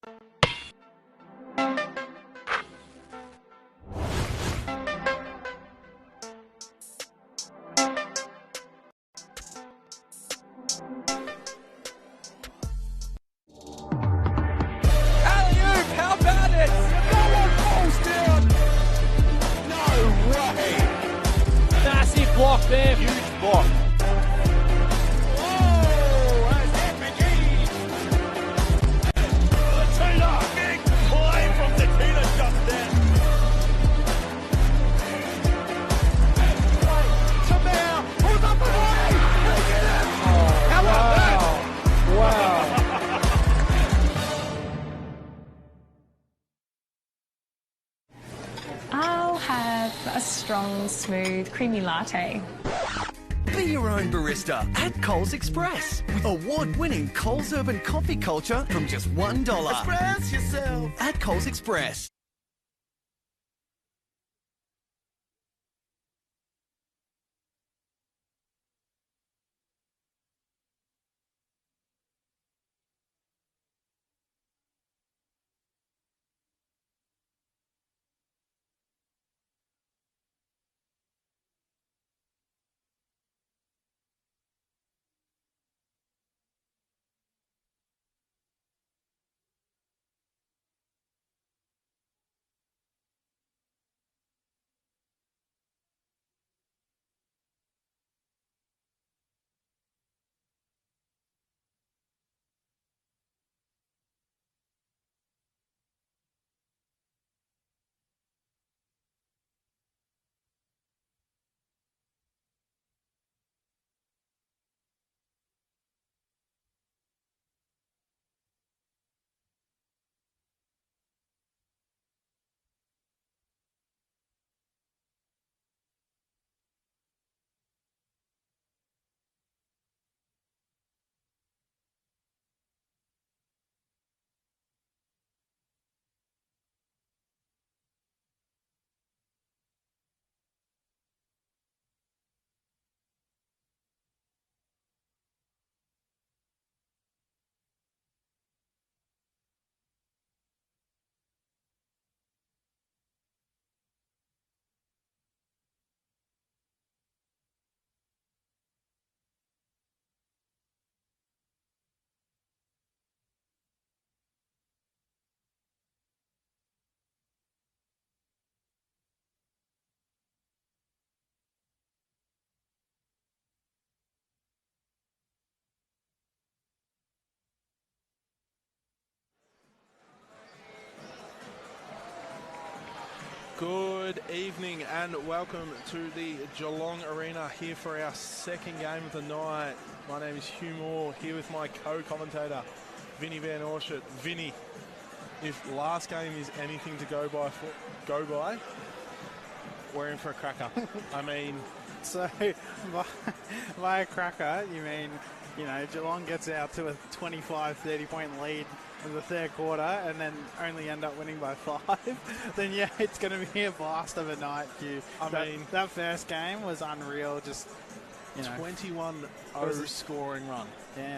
Alley-oop, how about it? No one falls down. No way. Massive block there, huge block. Oh, that's McGee. Tina, big play from the Tina just then. Tamau, pulls up the way. They get it. Oh, how about that? Wow. I'll have a strong, smooth, creamy latte. Be your own barista at Coles Express. With award-winning Coles Urban coffee culture from just $1. Express yourself. At Coles Express. Good evening and welcome to the Geelong Arena here for our second game of the night. My name is Hugh Moore, here with my co-commentator, Vinny Van Orchard. Vinny, if last game is anything to go by, we're in for a cracker. I mean... So, by a cracker, you mean, Geelong gets out to a 25-30 point lead in the third quarter and then only end up winning by 5, then yeah, it's going to be a blast of a night, Hugh. That first game was unreal, just, 21-0 scoring run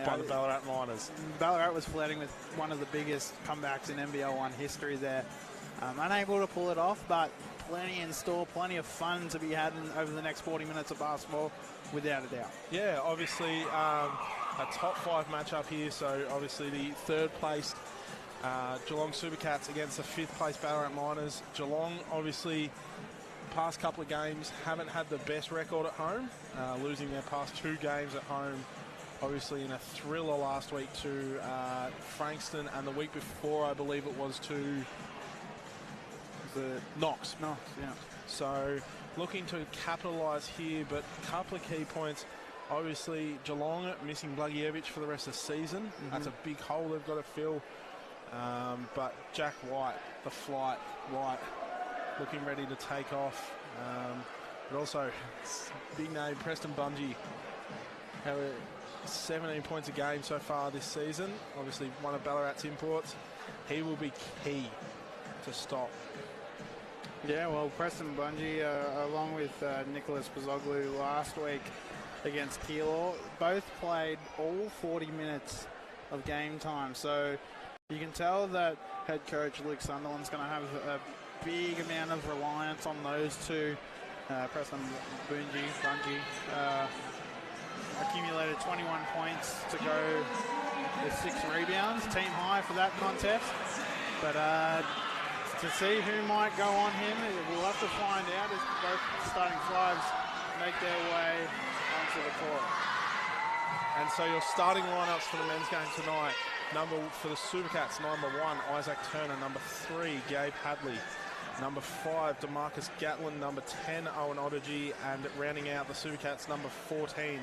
by the Ballarat Miners. Ballarat was flirting with one of the biggest comebacks in NBL1 history there. Unable to pull it off, but plenty in store, plenty of fun to be had over the next 40 minutes of basketball, without a doubt. Yeah, obviously a top 5 matchup here, so obviously the third placed Geelong Supercats against the 5th place Ballarat Miners. Geelong, obviously, past couple of games haven't had the best record at home, losing their past 2 games at home, obviously in a thriller last week to Frankston, and the week before I believe it was to the Knox, yeah. So looking to capitalise here, but a couple of key points. Obviously, Geelong missing Blagievich for the rest of the season. That's a big hole they've got to fill. But Jack White, the flight, White, looking ready to take off. But also, big name, Preston Bungie, had 17 points a game so far this season. Obviously, one of Ballarat's imports. He will be key to stop. Yeah, well, Preston Bungie, along with Nicholas Pazoglu last week against Keilor, both played all 40 minutes of game time. So You can tell that head coach Luke Sunderland's going to have a big amount of reliance on those two. Preston Bungie accumulated 21 points to go with 6 rebounds. Team high for that contest. But to see who might go on him, we'll have to find out as both starting fives make their way onto the court. And so your starting lineups for the men's game tonight. For the Supercats, number 1, Isaac Turner. Number 3, Gabe Hadley. Number 5, DeMarcus Gatlin. Number 10, Owen Otoji. And rounding out the Supercats, number 14,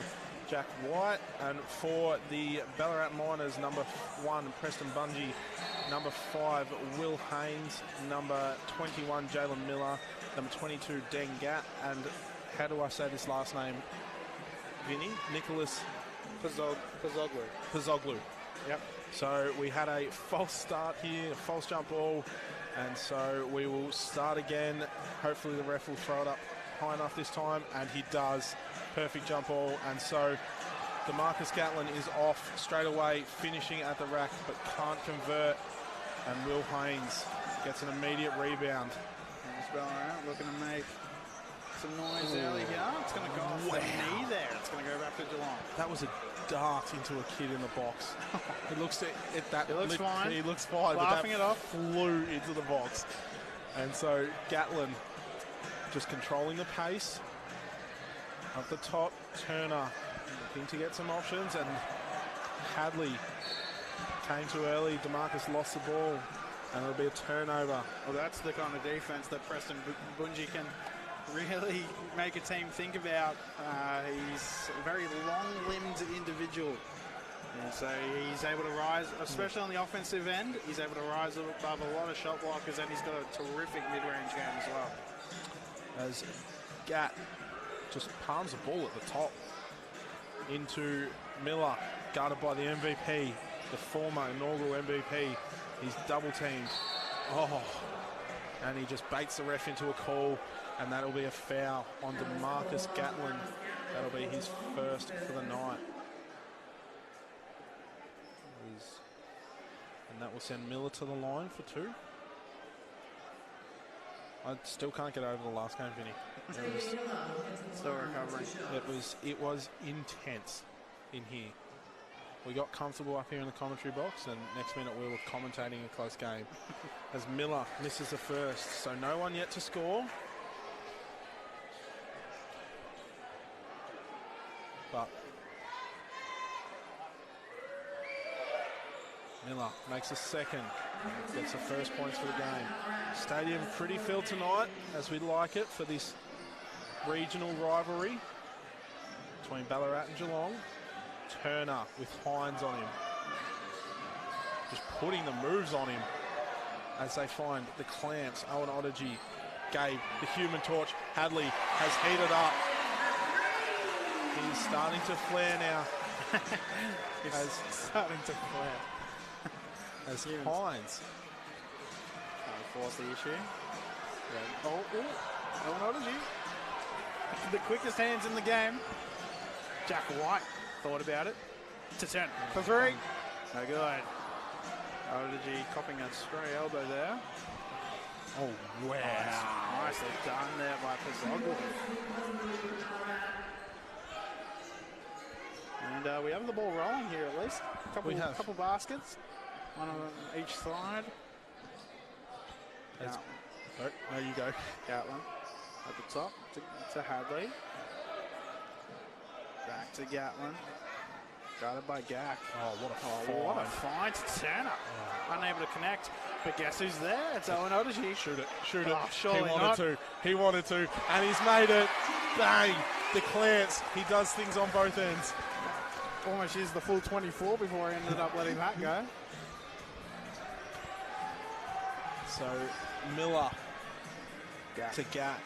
Jack White. And for the Ballarat Miners, number 1, Preston Bungie. Number 5, Will Haynes. Number 21, Jalen Miller. Number 22, Deng Gat. And how do I say this last name, Vinny? Nicholas Pazoglu. Yep. So we had a false start here, a false jump ball, and so we will start again. Hopefully the ref will throw it up high enough this time, and he does. Perfect jump ball, and so DeMarcus Gatlin is off straight away, finishing at the rack, but can't convert, and Will Haynes gets an immediate rebound. Ballarat looking to make some noise early here. It's going to go off the knee there. It's going to go back to Geelong. That was a dart into a kid in the box. It looks fine. He looks fine. Laughing but it off. Flew into the box. And so Gatlin just controlling the pace. Up the top, Turner looking to get some options, and Hadley came too early. DeMarcus lost the ball, and it'll be a turnover. Well, that's the kind of defense that Preston Bungie can really make a team think about. He's a very long-limbed individual, and so he's able to rise, especially on the offensive end. He's able to rise above a lot of shot blockers, and he's got a terrific mid-range game as well. As Gat just palms the ball at the top into Miller, guarded by the MVP, the former inaugural MVP. He's double teamed. And he just baits the ref into a call, and that'll be a foul on DeMarcus Gatlin. That'll be his first for the night. And that will send Miller to the line for 2. I still can't get over the last game, Vinny. Still recovering. It was intense in here. We got comfortable up here in the commentary box, and next minute we were commentating a close game. As Miller misses the first, so no one yet to score. But Miller makes a second, gets the first points for the game. Stadium pretty filled tonight, as we like it, for this regional rivalry between Ballarat and Geelong. Turner with Hines on him. Just putting the moves on him as they find the clamps. Owen Otoji, Gabe, the human torch. Hadley has heated up. He's starting to flare now. Starting to flare. As Hines force the issue. Yeah. Owen Otoji. The quickest hands in the game. Jack White thought about it. To Turner for 3. No good. Otoji copping a stray elbow there. Oh, wow. Nicely done there by Pazoglu. And we have the ball rolling here at least. Couple baskets. One of them each side. There you go. Gatlin at the top to Hadley. Back to Gatlin. Guarded by Gack. Oh, what a find to Turner. Unable to connect. But guess who's there? It's Owen Otoji. Shoot it. Oh, surely He wanted to. And he's made it. Bang. The clamps. He does things on both ends. Almost used the full 24 before he ended up letting that go. So, Miller to Gat.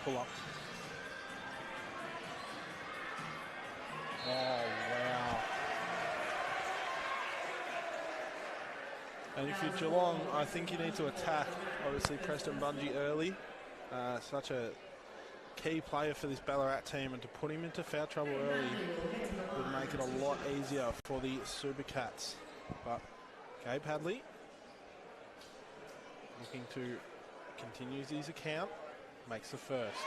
Pull up. Oh, wow. And if you're Geelong, I think you need to attack, obviously, Preston Bungie early. Such a key player for this Ballarat team, and to put him into foul trouble early would make it a lot easier for the Supercats. But Gabe Hadley looking to continue his account, makes the first.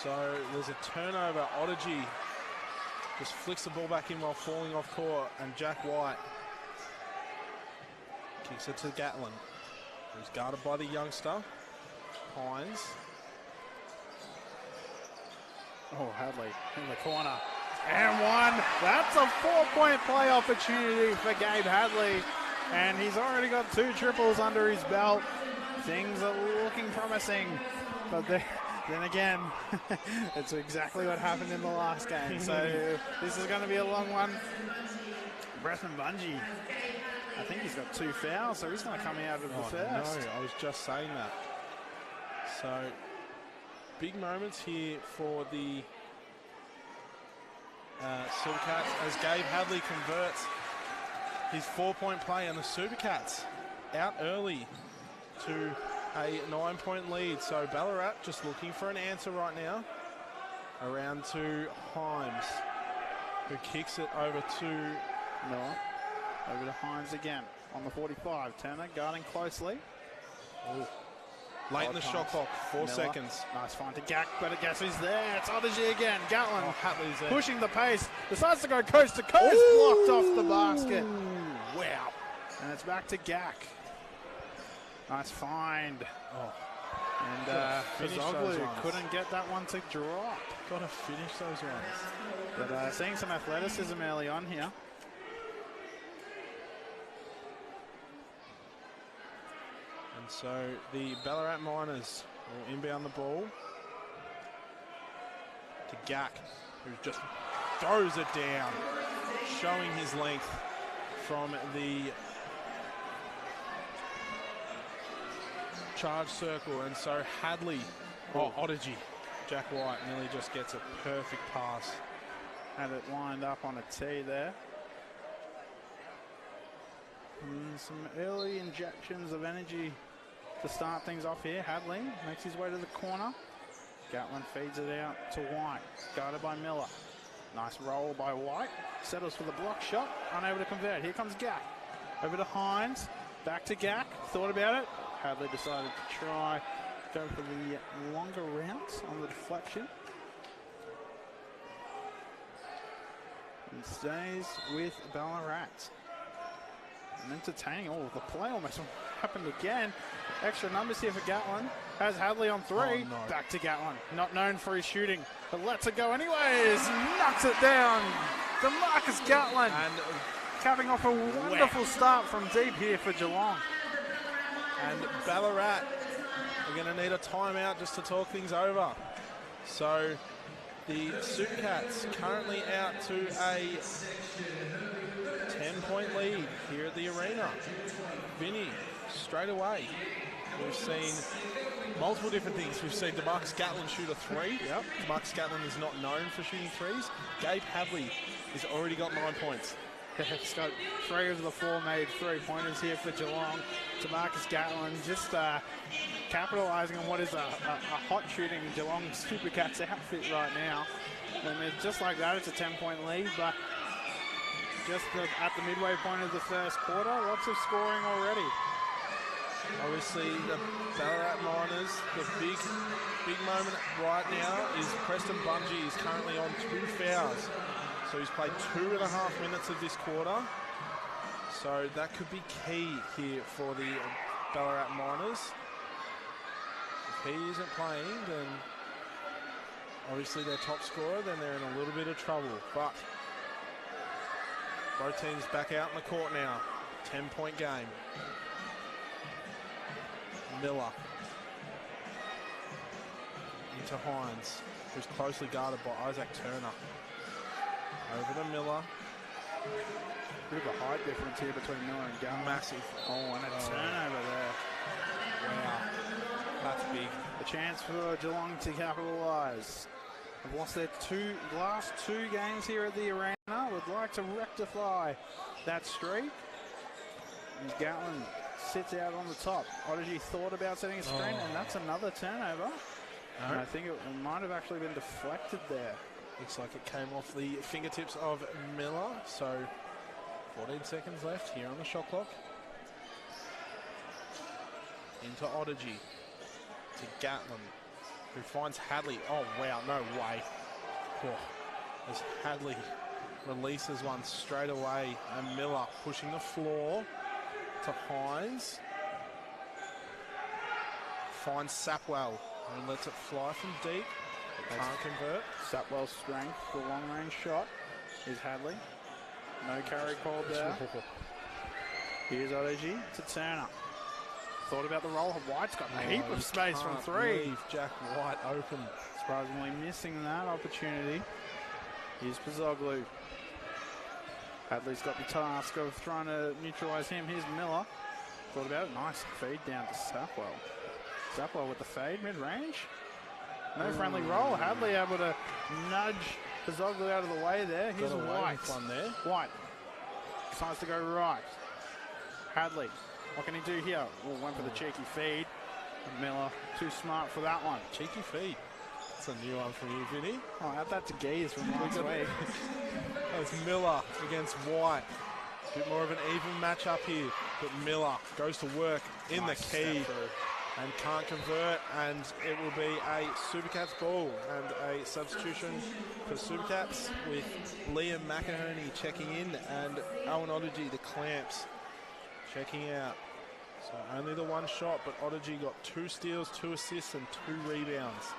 So there's a turnover. Odygy just flicks the ball back in while falling off court, and Jack White kicks it to Gatlin, who's guarded by the youngster, Hines. Oh, Hadley in the corner. And one. That's a 4-point play opportunity for Gabe Hadley. And he's already got 2 triples under his belt. Things are looking promising. But then again, it's exactly what happened in the last game. So this is going to be a long one. Bresman Bungie, I think he's got 2 fouls, so he's going to come out of the first. No, I was just saying that. So big moments here for the Supercats as Gabe Hadley converts his 4-point play, and the Supercats out early to a 9-point lead. So Ballarat just looking for an answer right now. Around to Himes, who kicks it over to Miller. Over to Hines again on the 45. Turner guarding closely. Ooh. Late in the shot clock, 4 Miller. seconds. Nice find to Gack, but guess who's there? It's Odygy again. Gatlin Hadley's there. pushing the pace. Decides to go coast to coast. Blocked off the basket. Wow. And it's back to Gack. Nice find. Oh. And finish those Fazoglu ones. couldn't get that one to drop. Got to finish those ones. But seeing some athleticism early on here. And so the Ballarat Miners will inbound the ball to Gack, who just throws it down, showing his length from the charge circle. And so Hadley, Odygy, Jack White nearly just gets a perfect pass. Had it lined up on a tee there. Some early injections of energy to start things off here. Hadley makes his way to the corner. Gatlin feeds it out to White, guarded by Miller. Nice roll by White. Settles for the block shot, unable to convert. Here comes Gack. Over to Hines, back to Gack. Thought about it. Hadley decided to try go for the longer route on the deflection. And stays with Ballarat. And entertaining. Oh, the play almost happened again. Extra numbers here for Gatlin. Has Hadley on 3. Oh, no. Back to Gatlin. Not known for his shooting, but lets it go anyways. Knocks it down. DeMarcus Gatlin. And capping off a wonderful start from deep here for Geelong. And Ballarat are going to need a timeout just to talk things over. So the Supercats currently out to a 10-point lead here at the arena. Vinny, straight away, we've seen multiple different things. We've seen DeMarcus Gatlin shoot a 3. Yep. DeMarcus Gatlin is not known for shooting 3s. Gabe Hadley has already got 9 points. He's got 3 of the 4 made 3-pointers here for Geelong. DeMarcus Gatlin just capitalising on what is a hot shooting Geelong Supercats outfit right now. And just like that, it's a 10-point lead, but just at the midway point of the first quarter, lots of scoring already. Obviously, the Ballarat Miners, the big moment right now is Preston Bungie is currently on 2 fouls. So he's played 2.5 minutes of this quarter. So that could be key here for the Ballarat Miners. If he isn't playing, then obviously their top scorer, then they're in a little bit of trouble. But both teams back out in the court now. 10-point game. Miller into Hines, who's closely guarded by Isaac Turner. Over to Miller. Bit of a height difference here between Miller and Gatlin. Massive. Oh, and a turnover there. Wow. That's big. A chance for Geelong to capitalise. They've lost their last two games here at the arena. Would like to rectify that streak. And Gatlin sits out on the top. Odyssey thought about setting a screen, and that's another turnover. No. And I think it might have actually been deflected there. Looks like it came off the fingertips of Miller. So 14 seconds left here on the shot clock. Into Odyssey. To Gatlin, who finds Hadley. Oh, wow, no way. Oh, as Hadley releases one straight away, and Miller pushing the floor to Hines. Finds Sapwell, and lets it fly from deep. It can't convert. Sapwell's strength, the long-range shot, is Hadley. No carry called there. Here's Odyssey to Turner. Thought about the roll. White's got a heap of space from three. Leave Jack White open. Surprisingly missing that opportunity. Here's Pizzoglu. Hadley's got the task of trying to neutralise him. Here's Miller. Thought about it. Nice feed down to Sapwell. Sapwell with the fade mid-range. No friendly roll. Hadley able to nudge Pizzoglu out of the way there. Here's White. One there. White decides to go right. Hadley. What can he do here? Oh, went for the cheeky feed. Miller, too smart for that one. Cheeky feed. That's a new one from you, Vinny. Oh, add that to Geese from last week. That's Miller against White. A bit more of an even matchup here. But Miller goes to work in the key and can't convert. And it will be a Supercats ball and a substitution for Supercats with Liam McInerney checking in and Owen Odyssey, the clamps, checking out. So only the one shot, but Odyssey got 2 steals, 2 assists and 2 rebounds.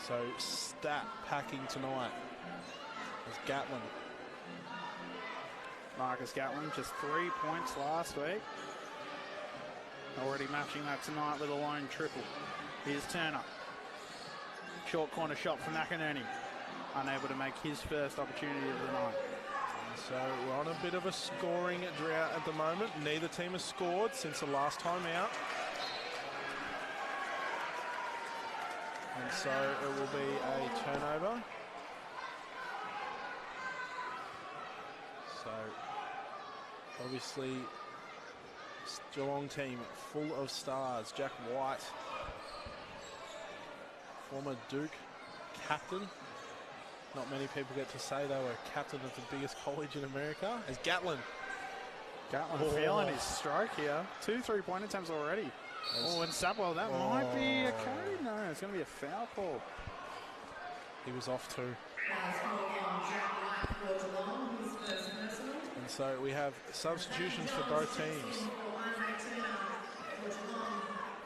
So stat packing tonight. As Gatlin. Marcus Gatlin, just 3 points last week. Already matching that tonight with a lone triple. Here's Turner. Short corner shot from McInerney. Unable to make his first opportunity of the night. So we're on a bit of a scoring drought at the moment. Neither team has scored since the last time out. And so it will be a turnover. So obviously Geelong team full of stars. Jack White, former Duke captain. Not many people get to say they were captain of the biggest college in America. As Gatlin. Feeling his stroke here. 2 3-point attempts already. Oh, and Sapwell, that might be a carry. No, it's going to be a foul call. He was off too. And so we have substitutions for both teams.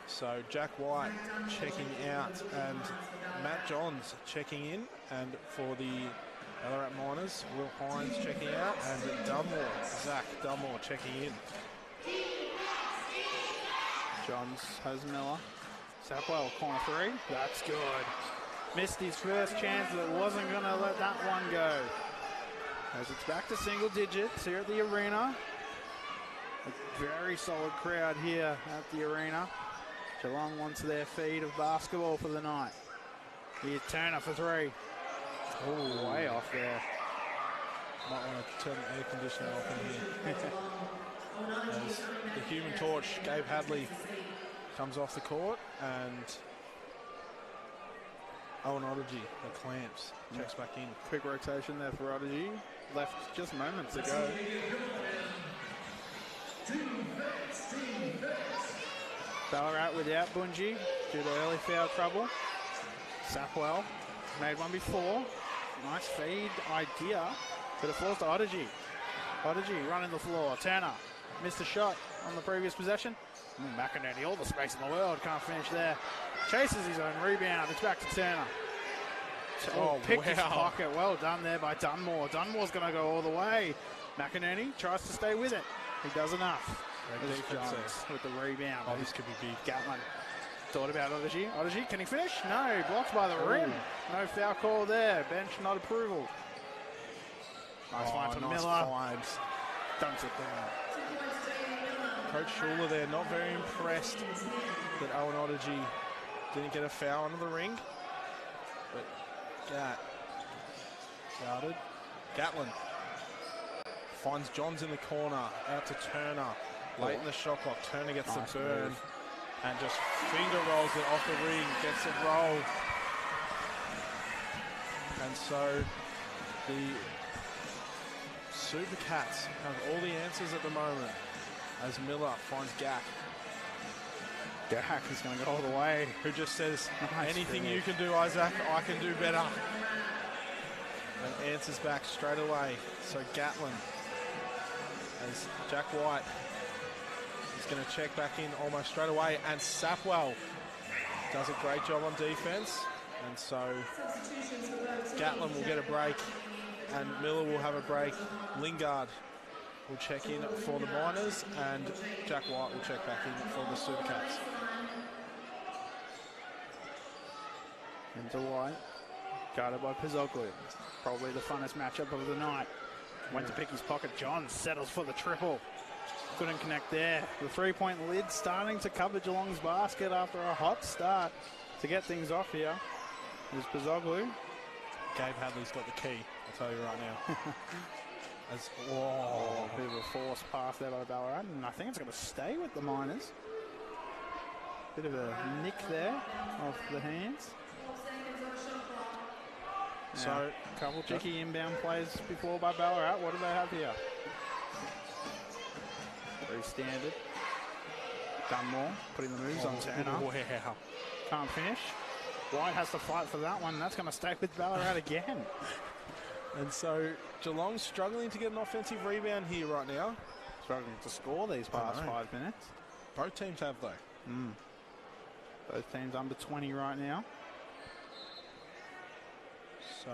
So Jack White checking out and Matt Johns checking in, and for the Ballarat Miners, Will Hines checking out, and Zach Dunmore checking in. Johns has Miller. Sapwell, corner 3. That's good. Missed his first chance, but wasn't going to let that one go. As it's back to single digits here at the arena. A very solid crowd here at the arena. Geelong wants their feed of basketball for the night. Here's Turner for 3. Oh, way off there. Might want to turn the air conditioner off in here. As the Human Torch, Gabe Hadley, comes off the court, and Owen Odyssey, the clamps, checks back in. Quick rotation there for Odyssey. Left just moments ago. Ballarat without Bungie due to early foul trouble. Sapwell made one before. Nice feed idea, but it falls to Odyssey. Odyssey running the floor. Turner missed a shot on the previous possession. McInerney, all the space in the world, can't finish there. Chases his own rebound. It's back to Turner. Picked his pocket. Well done there by Dunmore. Dunmore's going to go all the way. McInerney tries to stay with it. He does enough. Johns with the rebound. Oh, this could be big. Gatlin thought about Odyssey. Odyssey, can he finish? No, blocked by the rim. No foul call there. Bench not approval. Nice find for Miller. Dunks it down. Coach Schuler there, not very impressed that Owen Odyssey Didn't get a foul under the ring. But guarded. Gatlin finds Johns in the corner. Out to Turner. Late in the shot clock. Turner gets the burn. Move. And just finger rolls it off the ring. Gets a roll. And so the Supercats have all the answers at the moment as Miller finds Gack. Gack is going to go all the way. Who just says, Nice anything finish. you can do, Isaac, I can do better. And answers back straight away. So Gatlin, as Jack White is going to check back in almost straight away. And Sapwell does a great job on defense. And so Gatlin will get a break and Miller will have a break. Lingard will check in for the Miners and Jack White will check back in for the Supercats. Into White. Guarded by Pizzoglu. Probably the funnest matchup of the night. Went to pick his pocket. John settles for the triple. Couldn't connect there. The three-point lid starting to cover Geelong's basket after a hot start to get things off here. There's Pizzoglu. Gabe Hadley's got the key, I'll tell you right now. As, Oh, a bit of a forced pass there by Ballarat, and I think it's going to stay with the Miners. Bit of a nick there off the hands. So, a couple tricky inbound plays before by Ballarat. What do they have here? Very standard. Dunmore putting the moves on Turner. Wow. Can't finish. White has to fight for that one. That's going to stay with Ballarat again. And so Geelong's struggling to get an offensive rebound here right now. Struggling to score these past 5 minutes. Both teams have though. Both teams under 20 right now. So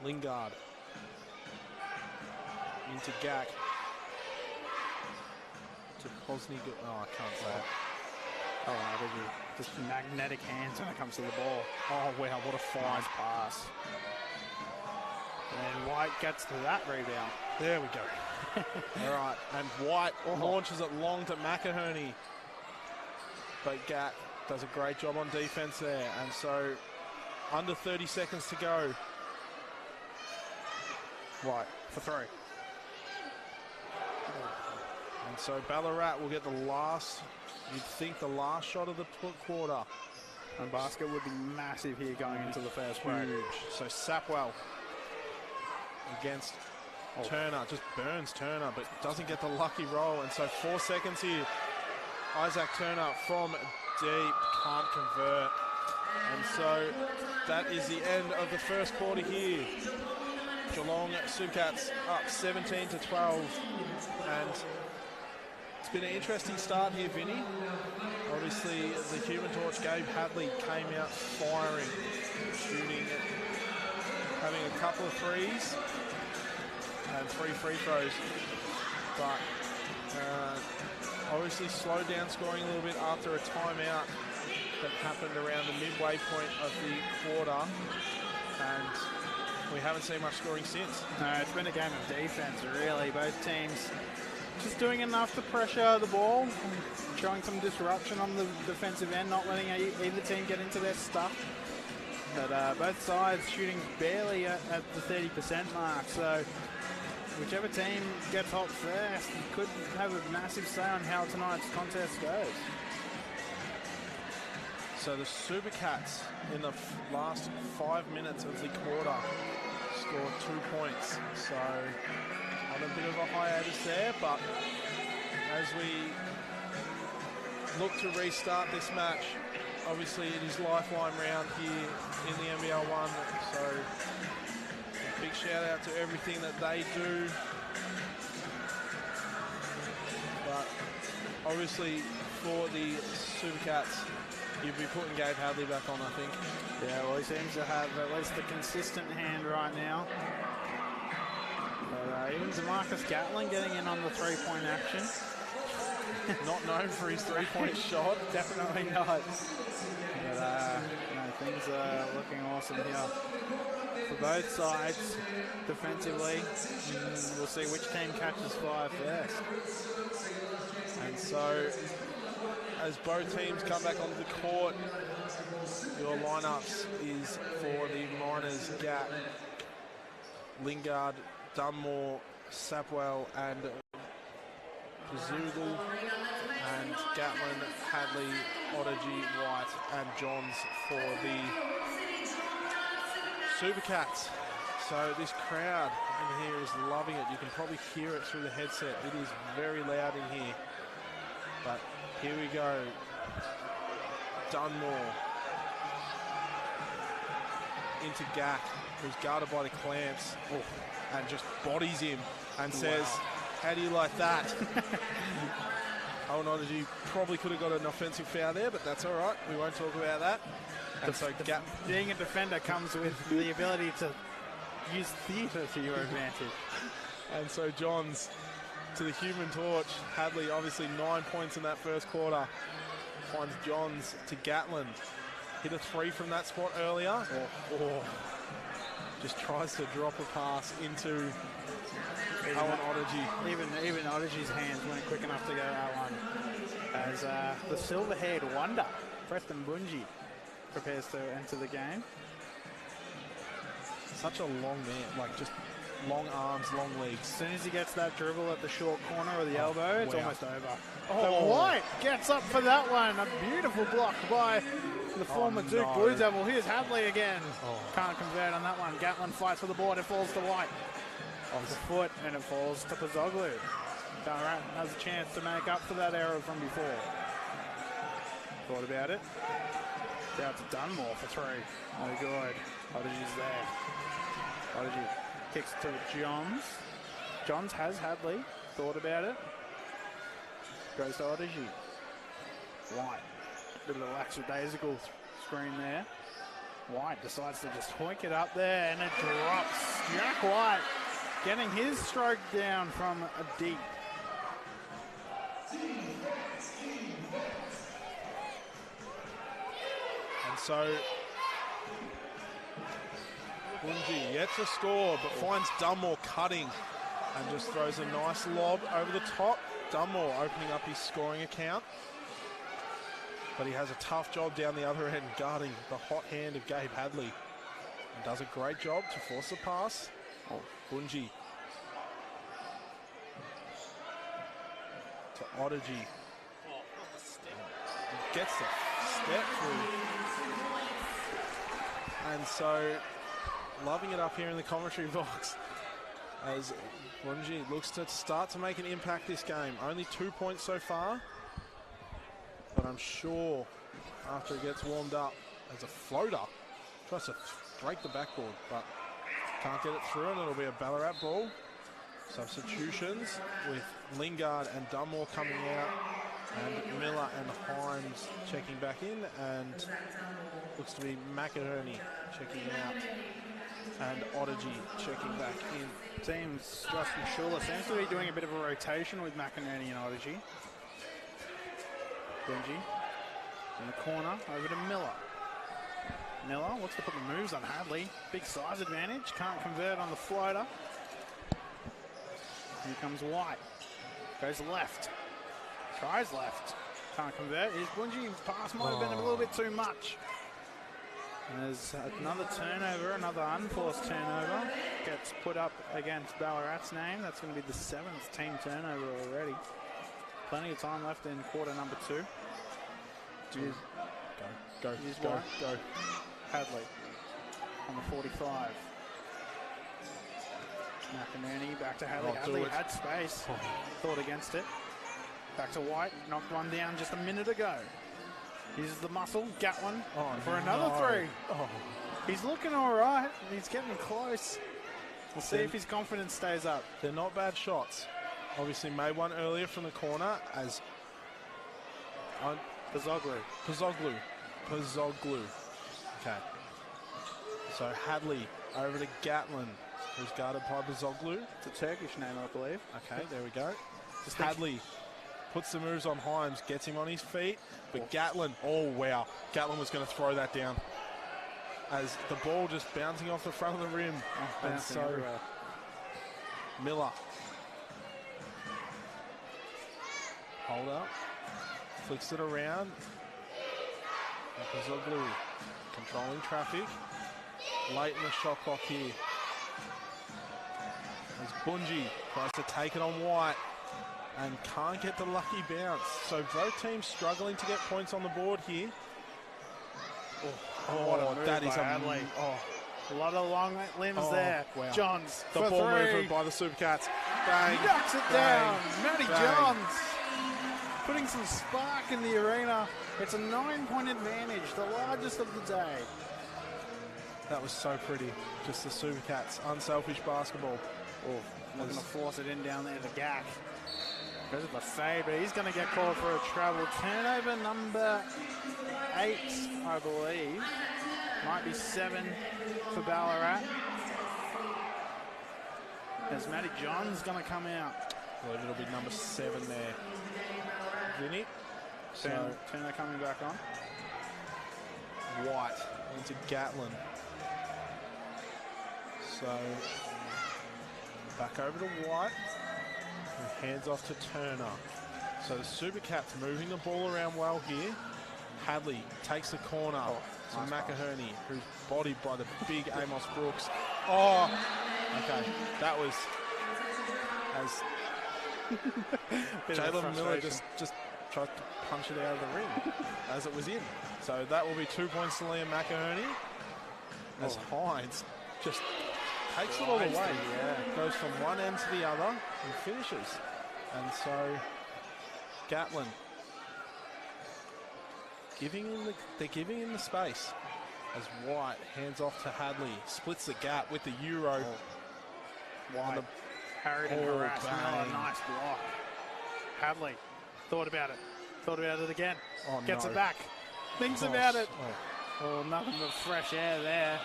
Lingard into Gack to Posny. Oh, I can't say it. Oh, no, those are just magnetic hands when it comes to the ball. Oh wow, what a fine Nice pass. And White gets to that rebound. There we go. All right, and White launches it long to McInerney. But Gack does a great job on defense there. And so under 30 seconds to go. White for three. And so Ballarat will get the last, you'd think the last shot of the quarter. And basket would be massive here going into the first break. Huge. So Sapwell against Turner, just burns Turner, but doesn't get the lucky roll. And so 4 seconds here. Isaac Turner from deep, can't convert. And so that is the end of the first quarter here. Geelong Supercats up 17 to 12. And it's been an interesting start here, Vinny. Obviously, the Human Torch, Gabe Hadley, came out firing, shooting, having a couple of threes and 3 free throws. But obviously slowed down scoring a little bit after a timeout that happened around the midway point of the quarter. And we haven't seen much scoring since. No, it's been a game of defense, really. Both teams just doing enough to pressure the ball, showing some disruption on the defensive end, not letting either team get into their stuff. But both sides shooting barely at the 30% mark. So whichever team gets hot first could have a massive say on how tonight's contest goes. So the Supercats in the last 5 minutes of the quarter scored 2 points. So on a bit of a hiatus there, but as we look to restart this match, obviously it is lifeline round here in the NBL 1. So a big shout out to everything that they do. But obviously for the Supercats, you'd be putting Gabe Hadley back on, I think. Yeah, well, he seems to have at least a consistent hand right now. But even DeMarcus Gatlin getting in on the three-point action. Not known for his three-point shot. Definitely not. But things are looking awesome here for both sides defensively. We'll see which team catches fire first. And so as both teams come back onto the court. Your lineups is for the Miners, Gat, Lingard, Dunmore, Sapwell and Pazoogle, and Gatlin, Hadley, Odagy, White and Johns for the Supercats. So this crowd in here is loving it. You can probably hear it through the headset. It is very loud in here. But here we go. Dunmore into Gat, who's guarded by the clamps, and just bodies him and says, how do you like that? Owen Odagy probably could have got an offensive foul there, but that's all right. We won't talk about that. And so being a defender comes with the ability to use theatre to your advantage. And so Johns to the Human Torch. Hadley obviously 9 points in that first quarter. Finds Johns to Gatland. Hit a 3 from that spot earlier. Just tries to drop a pass into Owen Odagy. Even Odagy's hands weren't quick enough to get that one. As the silver-haired wonder, Preston Bungie, prepares to enter the game. Such a long man, like just long arms, long legs. As soon as he gets that dribble at the short corner or the elbow, it's almost over. Oh. The White gets up for that one. A beautiful block by the former Duke Blue Devil. Here's Hadley again. Can't convert on that one. Gatlin fights for the board. It falls to White. Off the foot, and it falls to Pazoglu. Ballarat has a chance to make up for that error from before. Thought about it. Down to Dunmore for 3. No good. Odagy's there. Odagy kicks to Johns. Johns has Hadley. Thought about it. Goes to Odagy. White. Little lackadaisical screen there. White decides to just hoik it up there, and it drops. Jack White getting his stroke down from a deep. And so Bungie gets a score, but finds Dunmore cutting and just throws a nice lob over the top. Dunmore opening up his scoring account. But he has a tough job down the other end guarding the hot hand of Gabe Hadley. And does a great job to force the pass. Bungie to Odagy. Gets the step through. And so, loving it up here in the commentary box as Bungie looks to start to make an impact this game. Only 2 points so far. But I'm sure after it gets warmed up as a floater, tries to break the backboard, but can't get it through, and it'll be a Ballarat ball. Substitutions with Lingard and Dunmore coming out, and Miller and Himes checking back in, and looks to be McInerney checking out, and Odagy checking back in. Teams, Justin Schuller seems to be doing a bit of a rotation with McInerney and Odagy. Bungie in the corner, over to Miller. Miller wants to put the moves on Hadley. Big size advantage, can't convert on the floater. Here comes White. Goes left. Tries left. Can't convert. Here's Bungie. Pass might have been a little bit too much. And there's another turnover, another unforced turnover. Gets put up against Ballarat's name. That's going to be the 7th team turnover already. Plenty of time left in quarter number 2. Go. Hadley on the 45. McInerney back to Hadley. Hadley had space. Thought against it. Back to White. Knocked one down just a minute ago. Here's the muscle. Gatlin for another 3. He's looking all right. He's getting close. We'll see if his confidence stays up. They're not bad shots. Obviously made one earlier from the corner as Pazoglu. Okay. So Hadley over to Gatlin, who's guarded by Pazoglu. It's a Turkish name, I believe. Okay, there we go. Hadley puts the moves on Himes, gets him on his feet, but Gatlin, Gatlin was going to throw that down as the ball just bouncing off the front of the rim. And so everywhere. Miller. Hold up. Flicks it around. Blue controlling traffic. Late in the shot clock here. As Bunji tries to take it on White and can't get the lucky bounce. So both teams struggling to get points on the board here. What a move that is by Adley. A lot of long limbs there. Wow. Johns The for ball 3. movement by the Supercats. Bang. Knocks it down. Matty bang. Johns putting some spark in the arena. It's a 9-point advantage, the largest of the day. That was so pretty. Just the Supercats. Unselfish basketball. Looking to force it in down there to Gak. Goes with the fade, but he's going to get called for a travel. Turnover number 8, I believe. Might be 7 for Ballarat. As Matty John's going to come out. I believe it'll be number 7 there. Vinny. Turner coming back on. White into Gatlin. So back over to White. And hands off to Turner. So the Supercats moving the ball around well here. Hadley takes the corner to nice McInerney, who's bodied by the big Amos Brooks. Oh, okay. That was as Jalen Miller just tried to punch it out of the ring as it was in. So that will be 2 points to Liam McInerney. As Hines just takes it all away. Goes from one end to the other and finishes. And so Gatlin they're giving him the space as White hands off to Hadley, splits the gap with the Euro. White carried and harassed. Miller, nice block. Hadley thought about it again. Gets it back. Thinks about it. Nothing but fresh air there.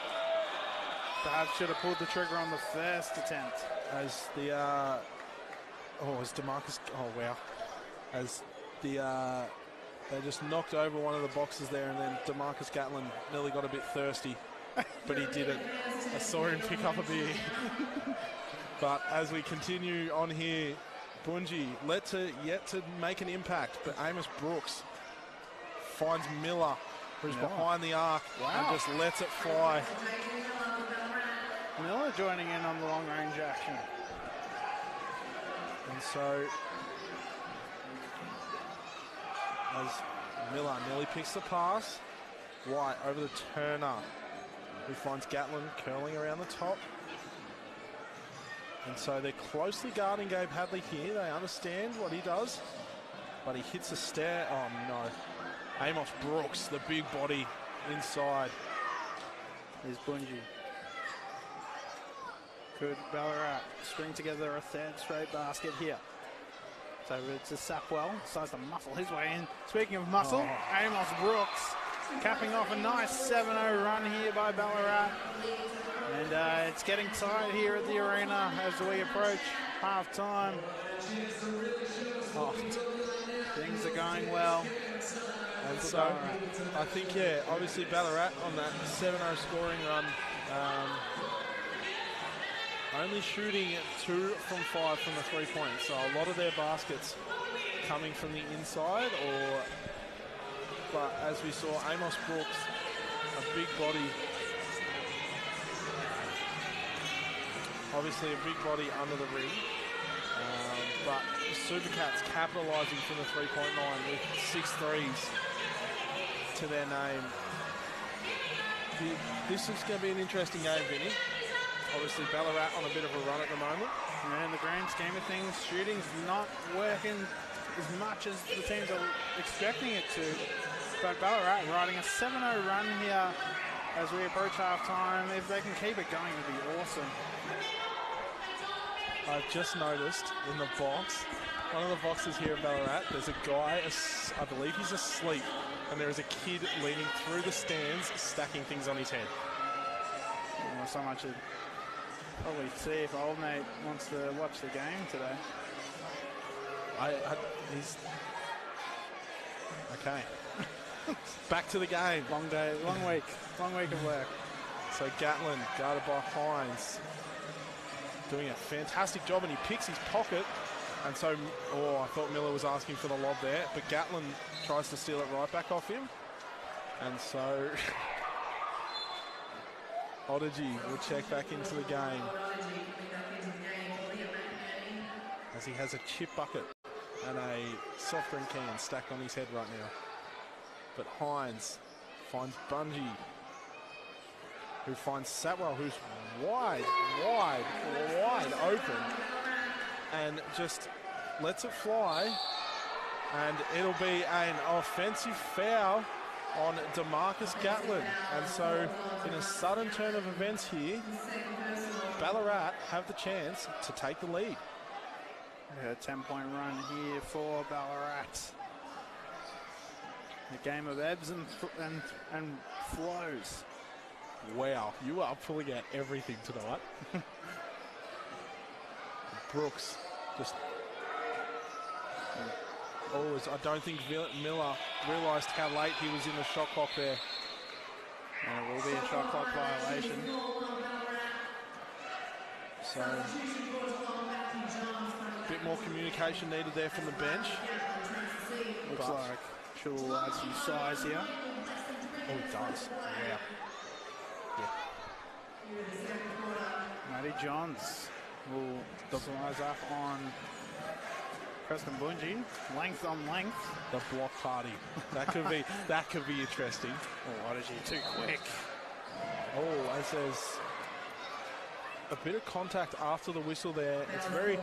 Perhaps should have pulled the trigger on the first attempt. As the as DeMarcus, as the they just knocked over one of the boxes there, and then DeMarcus Gatlin nearly got a bit thirsty, but he didn't. I saw him pick up a beer. But as we continue on here, Bunji yet to make an impact, but Amos Brooks finds Miller, who's behind the arc, and just lets it fly. Miller joining in on the long range action. And so as Miller nearly picks the pass, White over to Turner, who finds Gatlin curling around the top. And so they're closely guarding Gabe Hadley here. They understand what he does, but he hits a stair. Oh no. Amos Brooks, the big body inside. There's Bunji. Could Ballarat string together a third straight basket here? So it's a Sapwell, decides to muscle his way in. Speaking of muscle, Amos Brooks capping off a nice 7-0 run here by Ballarat. And it's getting tight here at the arena as we approach half-time. Things are going well. And so I think, obviously Ballarat on that 7-0 scoring run, only shooting 2 from 5 from the 3-point. So a lot of their baskets coming from the inside, but as we saw, Amos Brooks, a big body, obviously a big body under the ring, but Supercats capitalising from the 3-point line with 6 threes to their name. This is going to be an interesting game, Vinny. Obviously Ballarat on a bit of a run at the moment. And in the grand scheme of things, shooting's not working as much as the teams are expecting it to. But Ballarat riding a 7-0 run here as we approach half-time. If they can keep it going, it'd be awesome. I've just noticed in the box, one of the boxes here at Ballarat, there's a guy, I believe he's asleep, and there is a kid leaning through the stands, stacking things on his head. Well, so much as probably see if old mate wants to watch the game today. He's okay. Back to the game. Long day, long week of work. So Gatlin guarded by Hines, doing a fantastic job, and he picks his pocket And so, I thought Miller was asking for the lob there, but Gatlin tries to steal it right back off him. And so Odygy will check back into the game as he has a chip bucket and a soft drink can stacked on his head right now. But Hines finds Bungie, who finds Satwell, who's wide open, and just lets it fly. And it'll be an offensive foul on DeMarcus Gatlin. And so in a sudden turn of events here, Ballarat have the chance to take the lead. A 10-point run here for Ballarat. A game of ebbs and flows. Wow, you are pulling out everything tonight. Brooks just... I don't think Miller realised how late he was in the shot clock there. And it will be a shot clock violation. So, a bit more communication needed there from the bench. Looks like Chul adds some size here. Oh, it does. Wow. Yeah. Matty Johns will size up on Preston Bungie. Length on length. The block party. That could be interesting. Oh, Odygy too quick. Oh, as there's a bit of contact after the whistle there. It's very,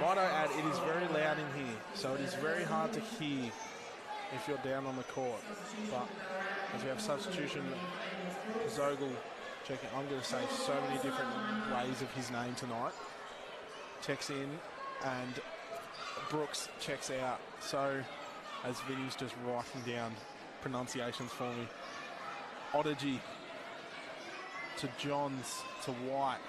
might I add, it is very loud in here. So it is very hard to hear if you're down on the court. But as we have substitution, Zogel checking, I'm going to say so many different ways of his name tonight. Checks in and Brooks checks out. So as Vinny's just writing down pronunciations for me. Odygy to Johns to White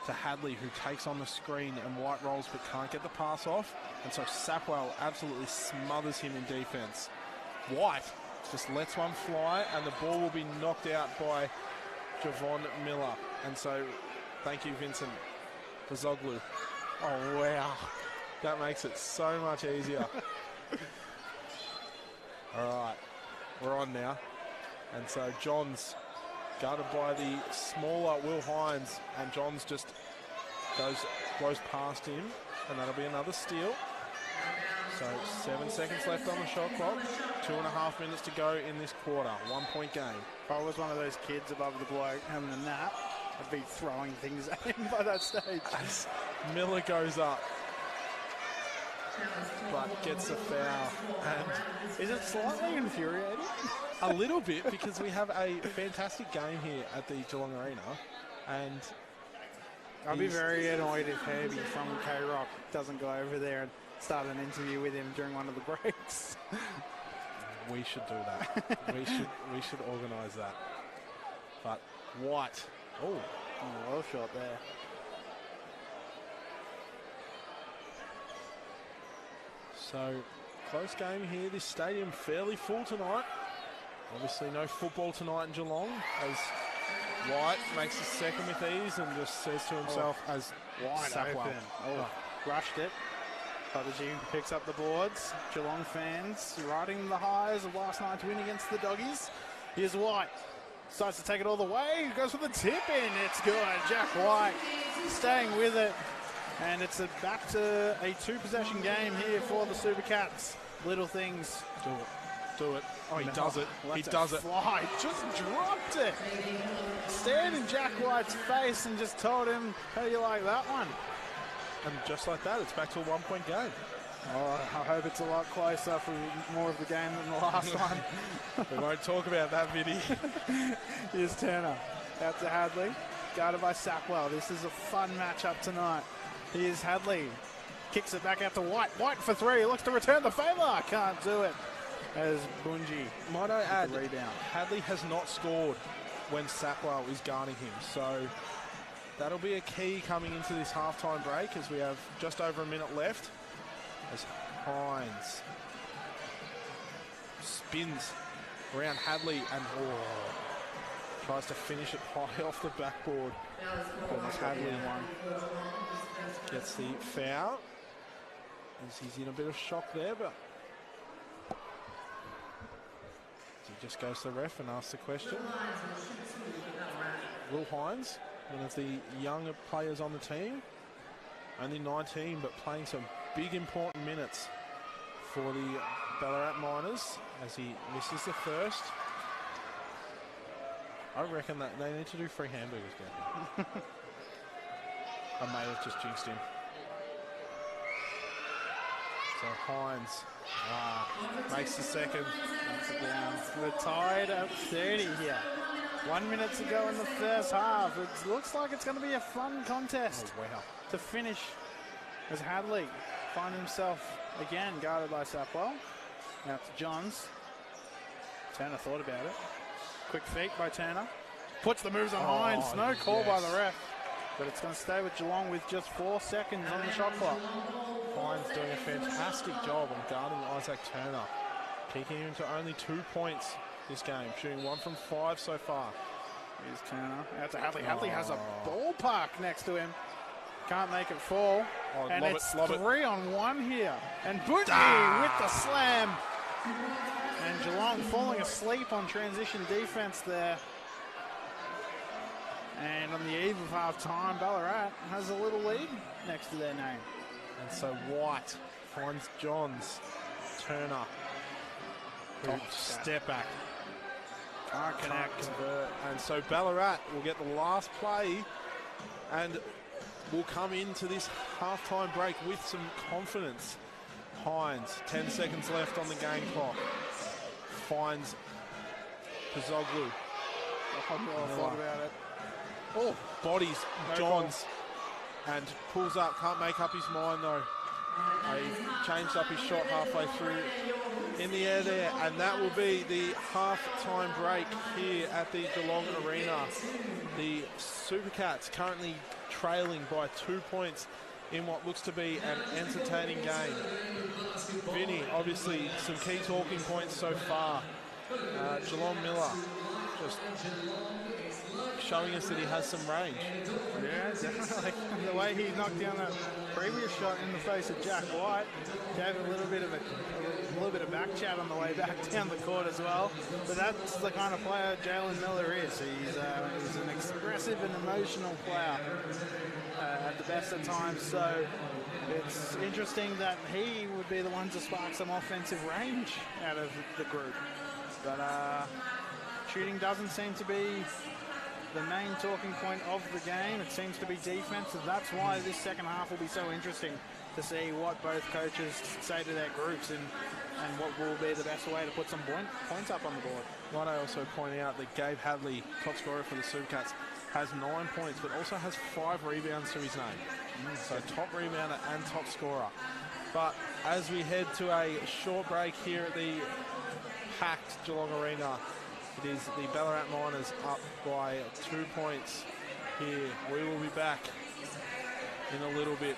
to Hadley, who takes on the screen, and White rolls but can't get the pass off. And so Sapwell absolutely smothers him in defense. White just lets one fly, and the ball will be knocked out by Javon Miller. And so thank you, Vincent, for Zoglu. Oh, wow. That makes it so much easier. All right, we're on now. And so Johns guarded by the smaller Will Hines, and Johns just blows past him, and that'll be another steal. So 7 seconds left on the shot clock, 2.5 minutes to go in this quarter, 1 point game. If I was one of those kids above the bloke having a nap, I'd be throwing things at him by that stage. As Miller goes up, but gets a foul. And is it slightly infuriating? A little bit, because we have a fantastic game here at the Geelong Arena, and I'll be very annoyed if Herbie from K-Rock doesn't go over there and start an interview with him during one of the breaks. We should do that. we should organise that. But White, well shot there. So close game here. This stadium fairly full tonight. Obviously no football tonight in Geelong, as White makes a second with ease and just says to himself, as wide Sapwell. open. Rushed it. Prodigy picks up the boards. Geelong fans riding the highs of last night's win against the Doggies. Here's White. Decides to take it all the way. Goes for the tip in. It's good. Jack White staying with it. And it's back to a 2-possession game here for the Super Cats. Little things. Do it. Oh, he does it. He does it. Fly. Just dropped it. Stared in Jack White's face and just told him, how do you like that one? And just like that, it's back to a 1 point game. Oh, I hope it's a lot closer for more of the game than the last one. We won't talk about that, Vinny. Here's Turner. Out to Hadley. Guarded by Sapwell. This is a fun matchup tonight. Here's Hadley. Kicks it back out to White. White for three. Looks to return the favour. Can't do it. As Bungie. Might I add, rebound. Hadley has not scored when Sapwell is guarding him. So that'll be a key coming into this halftime break, as we have just over a minute left. As Hines spins around Hadley and tries to finish it high off the backboard. Almost Hadley gets the foul. He's in a bit of shock there, but he just goes to the ref and asks the question. Will Hines, one of the younger players on the team, only 19, but playing some big important minutes for the Ballarat Miners as he misses the first. I reckon that they need to do free hamburgers down here. I may have just jinxed him. So Hines makes the second. We're tied at 30 here. 1 minute to go in the first half. It looks like it's going to be a fun contest to finish as Hadley finds himself again guarded by Sapwell. Now to Johns. Turner thought about it. Quick feet by Turner. Puts the moves on Hines. No call by the ref. But it's going to stay with Geelong with just 4 seconds on the shot clock. Hines doing a fantastic job on guarding Isaac Turner. Kicking him to only 2 points this game. Shooting 1 from 5 so far. Here's Turner. Out to Hadley. Hadley has a ballpark next to him. Can't make it fall. And it's 3 on 1 here. And Bootney with the slam. And Geelong falling asleep on transition defense there. And on the eve of half-time, Ballarat has a little lead next to their name. And so White finds Johns. Turner. Step back. Can't connect. Convert. And so Ballarat will get the last play and will come into this half-time break with some confidence. Hines, 10 seconds left on the game clock. Finds Pizoglu. I thought about it. Oh, bodies Johns and pulls up. Can't make up his mind though. He changed up his shot halfway through in the air there, and that will be the half-time break here at the Geelong Arena. The Supercats currently trailing by 2 points in what looks to be an entertaining game. Vinny, obviously some key talking points so far. Geelong Miller just showing us that he has some range. Yeah, definitely. The way he knocked down that previous shot in the face of Jack White gave a little bit of back chat on the way back down the court as well. But that's the kind of player Jalen Miller is. He's an expressive and emotional player at the best of times. So it's interesting that he would be the one to spark some offensive range out of the group. But shooting doesn't seem to be the main talking point of the game. It seems to be defense, and that's why this second half will be so interesting to see what both coaches say to their groups and what will be the best way to put some points up on the board. Might I also point out that Gabe Hadley, top scorer for the Supercats, has 9 points, but also has 5 rebounds to his name. So top rebounder and top scorer. But as we head to a short break here at the packed Geelong Arena, it is the Ballarat Miners up by 2 points here. We will be back in a little bit.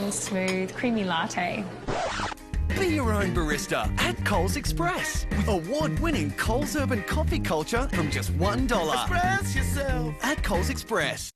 strong, smooth, creamy latte. Be your own barista at Coles Express with award-winning Coles Urban Coffee Culture from just $1. Express yourself at Coles Express.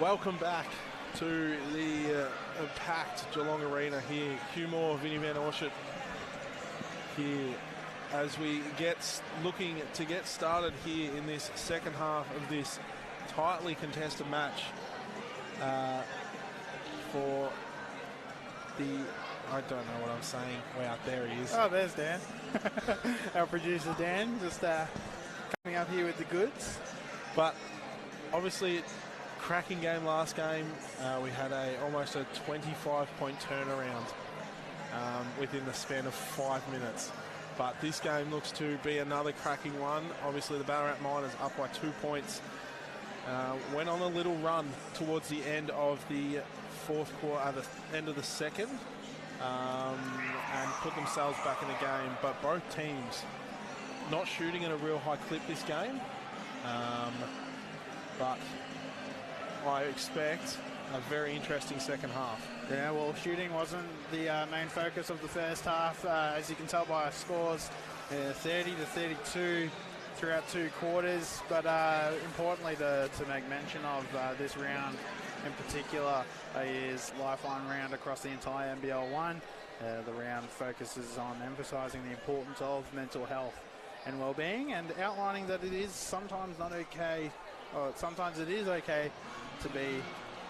Welcome back to the packed Geelong Arena here. Hugh Moore, Vinnie Van Orchard here as we looking to get started here in this second half of this tightly contested match for the, I don't know what I'm saying. Wow, there he is. Oh, there's Dan. Our producer Dan, just coming up here with the goods. But obviously, cracking game last game. We had almost a 25-point turnaround within the span of 5 minutes. But this game looks to be another cracking one. Obviously, the Ballarat Miners up by 2 points. Went on a little run towards the end of the fourth quarter, the end of the second, and put themselves back in the game. But both teams not shooting at a real high clip this game. But I expect a very interesting second half. Yeah, well, shooting wasn't the main focus of the first half, as you can tell by our scores, 30 to 32 throughout 2 quarters. But importantly, to make mention of this round in particular is Lifeline round across the entire NBL 1. The round focuses on emphasising the importance of mental health and well-being, and outlining that it is sometimes not okay, or sometimes it is okay to be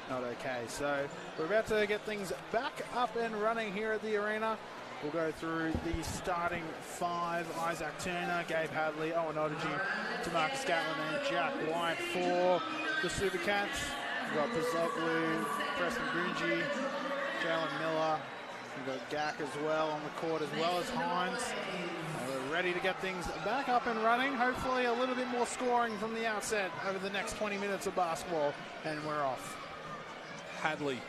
not okay. So we're about to get things back up and running here at the arena. We'll go through the starting 5. Isaac Turner, Gabe Hadley, Owen Odagy, DeMarcus Gatlin and Jack White for the Supercats. We've got Pazoglu, Preston Boonji, Jalen Miller. We've got Gak as well on the court, as well as Hines. We're ready to get things back up and running. Hopefully a little bit more scoring from the outset over the next 20 minutes of basketball, and we're off. Hadley.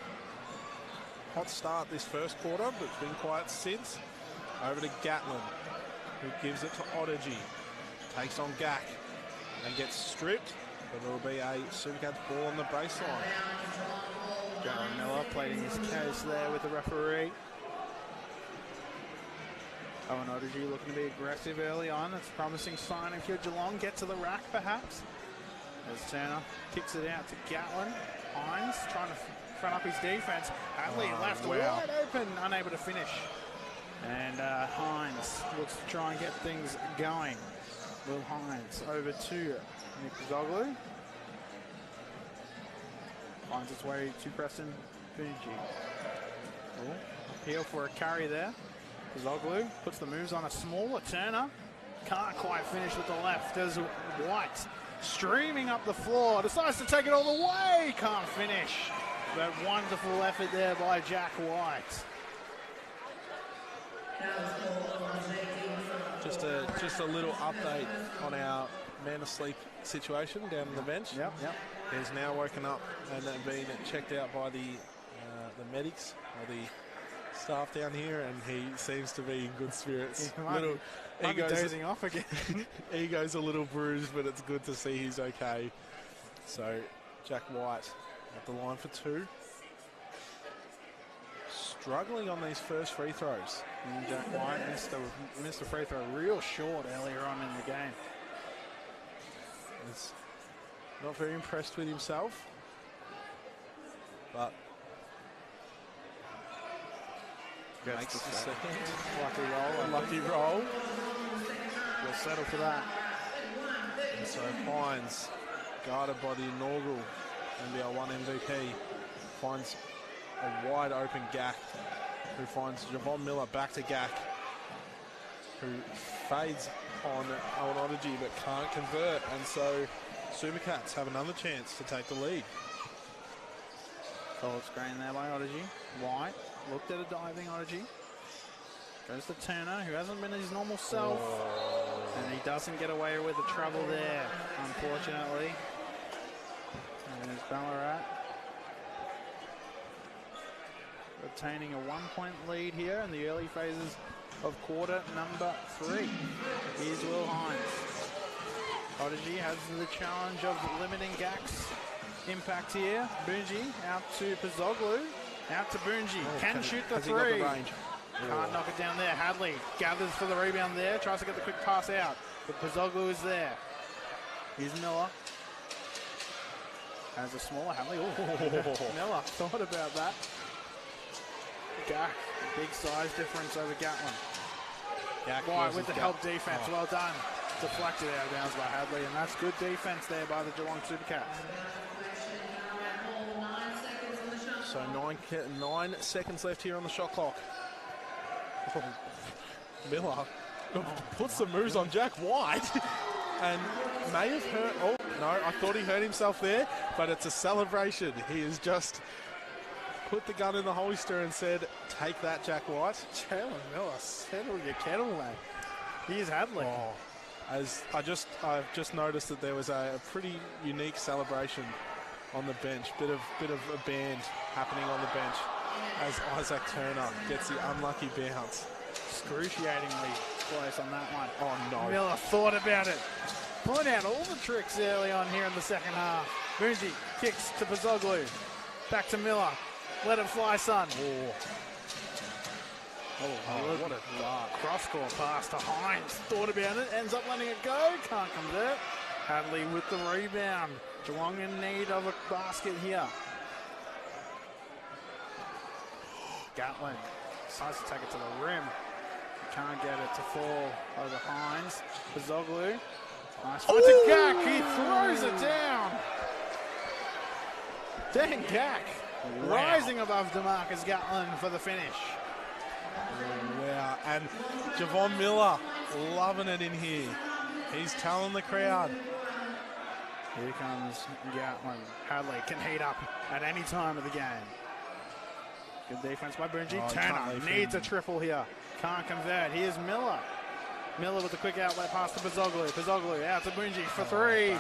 Hot start this first quarter, but it's been quiet since. Over to Gatlin, who gives it to Odagy. Takes on Gak and gets stripped, but it'll be a Supercats ball on the baseline. Jalen Miller pleading his case there with the referee. Owen Odagy looking to be aggressive early on. It's a promising sign if you're Geelong. Get to the rack, perhaps. As Turner kicks it out to Gatlin. Hines trying to front up his defense. Hadley left wide open, unable to finish. And Hines looks to try and get things going. Will Hines over to Nick Zoglu. Finds its way to Preston Boonji. Appeal for a carry there. Zoglu puts the moves on a smaller Turner. Can't quite finish with the left as White streaming up the floor. Decides to take it all the way. Can't finish. That wonderful effort there by Jack White. Just a little update on our man asleep situation down on the bench. Yep. He's now woken up and been checked out by the medics or the staff down here, and he seems to be in good spirits. He goes dozing off again. Ego's a little bruised, but it's good to see he's okay. So Jack White at the line for 2. Struggling on these first free throws. And Jack White missed a free throw real short earlier on in the game. He's not very impressed with himself, but makes the second. Lucky roll. We'll settle for that. And so Hines, guarded by the inaugural NBL 1 MVP, finds a wide open Gak, who finds Javon Miller back to Gak, who fades on Owen Odagy but can't convert, and so Supercats have another chance to take the lead. Solid screen there by Odagy. White looked at a diving Odagy. Goes to Turner, who hasn't been his normal self. And he doesn't get away with the trouble there, unfortunately. And there's Ballarat retaining a 1-point lead here in the early phases of quarter number 3. Here's Will Hines. Odagy has the challenge of limiting Gak's impact here. Boonji out to Pazoglu. Out to Boonji. Can shoot the 3. Can't knock it down there. Hadley gathers for the rebound there. Tries to get the quick pass out. But Pazoglu is there. Here's Miller. As a smaller Hadley. Miller thought about that. Gack, big size difference over Gatlin. White with the help defense. Well done. Deflected out of bounds by Hadley, and that's good defense there by the Geelong Supercats. So 9 seconds left here on the shot clock. Miller puts some moves on Jack White and may have hurt. Oh, no, I thought he hurt himself there, but it's a celebration. He has just put the gun in the holster and said, take that, Jack White. Jalen Miller, settle your kettle, mate. Here's Hadley. Oh, I've just noticed that there was a pretty unique celebration on the bench. Bit of a band happening on the bench as Isaac Turner gets the unlucky bounce. Excruciatingly close on that one. Oh no. Miller thought about it. Point out all the tricks early on here in the second half. Moonji kicks to Pazoglu. Back to Miller. Let it fly, son. What a dart. Cross-court pass to Hines. Thought about it. Ends up letting it go. Can't convert. Hadley with the rebound. Geelong in need of a basket here. Gatlin decides to take it to the rim. Can't get it to fall over Hines. Pazoglu. Nice foot to Gack. He throws it down. Dan Gack rising above DeMarcus Gatlin for the finish. Wow, and Javon Miller loving it in here. He's telling the crowd. Here comes Gatlin. Hadley can heat up at any time of the game. Good defense by Bungie. Turner needs a triple here. Can't convert. Here's Miller. Miller with the quick outlet pass to Pazoglu. Pazoglu out to Bungie for three.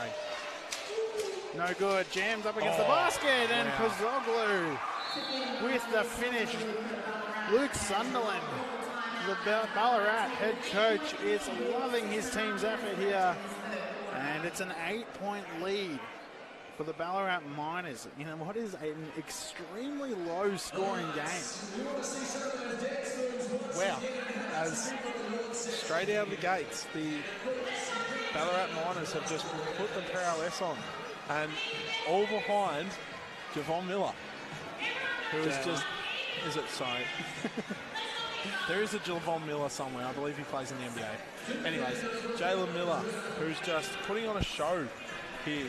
No good. Jams up against the basket. And Pazoglu with the finish. Luke Sunderland, the Ballarat head coach, is loving his team's effort here. And it's an 8-point lead for the Ballarat Miners in what is an extremely low-scoring game. Wow. As straight out of the gates, the Ballarat Miners have just put the prowess on. And all behind Javon Miller, who is just... Is it? Sorry. There is a Javon Miller somewhere. I believe he plays in the NBA. Anyways, Jalen Miller, who's just putting on a show here.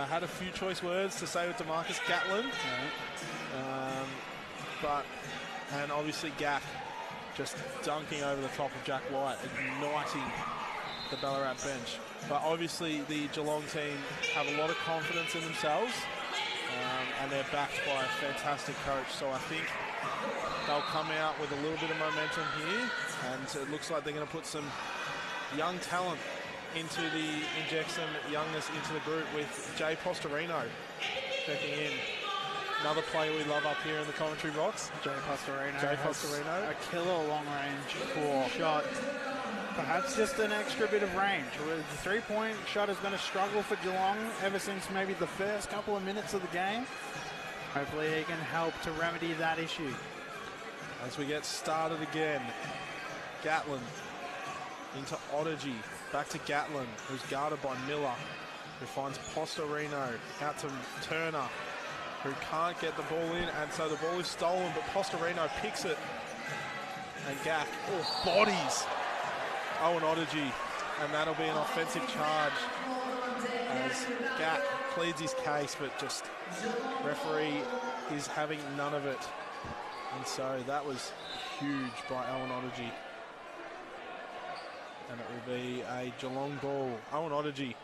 Had a few choice words to say with DeMarcus Gatlin. And obviously Gack just dunking over the top of Jack White, igniting the Ballarat bench. But obviously the Geelong team have a lot of confidence in themselves. And they're backed by a fantastic coach. So I think they'll come out with a little bit of momentum here. And it looks like they're going to put some young talent inject some youngness into the group with Jay Postorino checking in. Another player we love up here in the commentary box. Jay Postorino. A killer long-range shot. Perhaps just an extra bit of range. The three-point shot has been a struggle for Geelong ever since maybe the first couple of minutes of the game. Hopefully he can help to remedy that issue. As we get started again, Gatlin into Odygy. Back to Gatlin, who's guarded by Miller, who finds Postorino out to Turner, who can't get the ball in, and so the ball is stolen, but Postorino picks it. And Gack bodies Owen Odygy, and that'll be an offensive charge as Gack pleads his case, but just referee is having none of it. And so that was huge by Owen Odygy. And it will be a Geelong ball. Owen Odygy,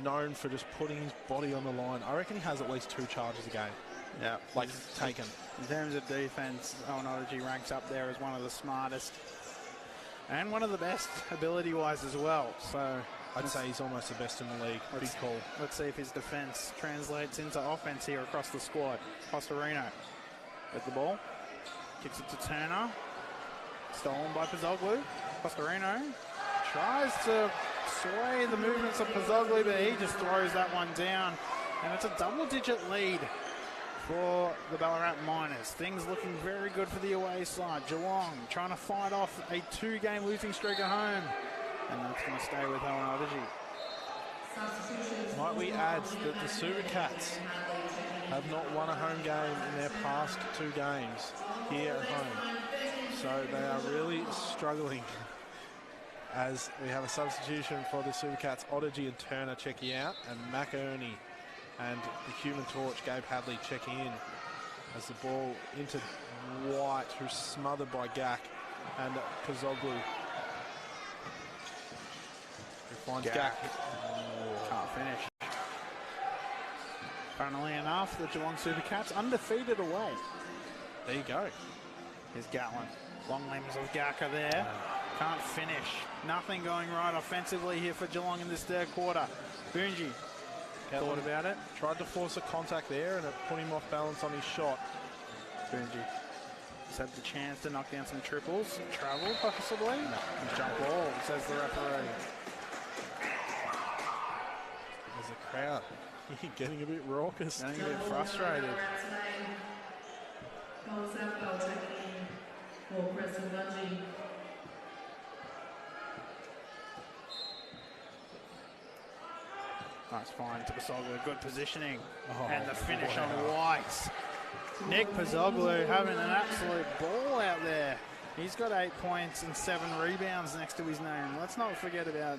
known for just putting his body on the line. I reckon he has at least 2 charges a game. Yeah. Like, taken. In terms of defense, Owen Odygy ranks up there as one of the smartest and one of the best ability-wise as well. So I'd say he's almost the best in the league. Big call. Let's see if his defense translates into offense here across the squad. Postorino with the ball. Kicks it to Turner. Stolen by Pazoglu. Postorino tries to sway the movements of Pazoglu, but he just throws that one down. And it's a double-digit lead for the Ballarat Miners. Things looking very good for the away side. Geelong trying to fight off a 2-game losing streak at home. And that's going to stay with Owen Odygy. Might we add that the Supercats have not won a home game in their past 2 games here at home. So they are really struggling as we have a substitution for the Supercats. Odygy and Turner checking out, and McInerney and the Human Torch, Gabe Hadley, checking in as the ball into White, who's smothered by Gak, and Pazoglu. Who finds Gak. Can't finish. Funnily enough, the Geelong Supercats undefeated away. There you go. Here's Gatlin. Long limbs of Gak are there. Can't finish. Nothing going right offensively here for Geelong in this third quarter. Boonji thought about it. Tried to force a contact there, and it put him off balance on his shot. Boonji has had the chance to knock down some triples. Travel, possibly. No. Jump ball, says the referee. There's a crowd getting a bit raucous. Getting a bit frustrated. Nice find to Pazoglu, good positioning. And the finish on White. Nick Pazoglu having an absolute ball out there. He's got 8 points and 7 rebounds next to his name. Let's not forget about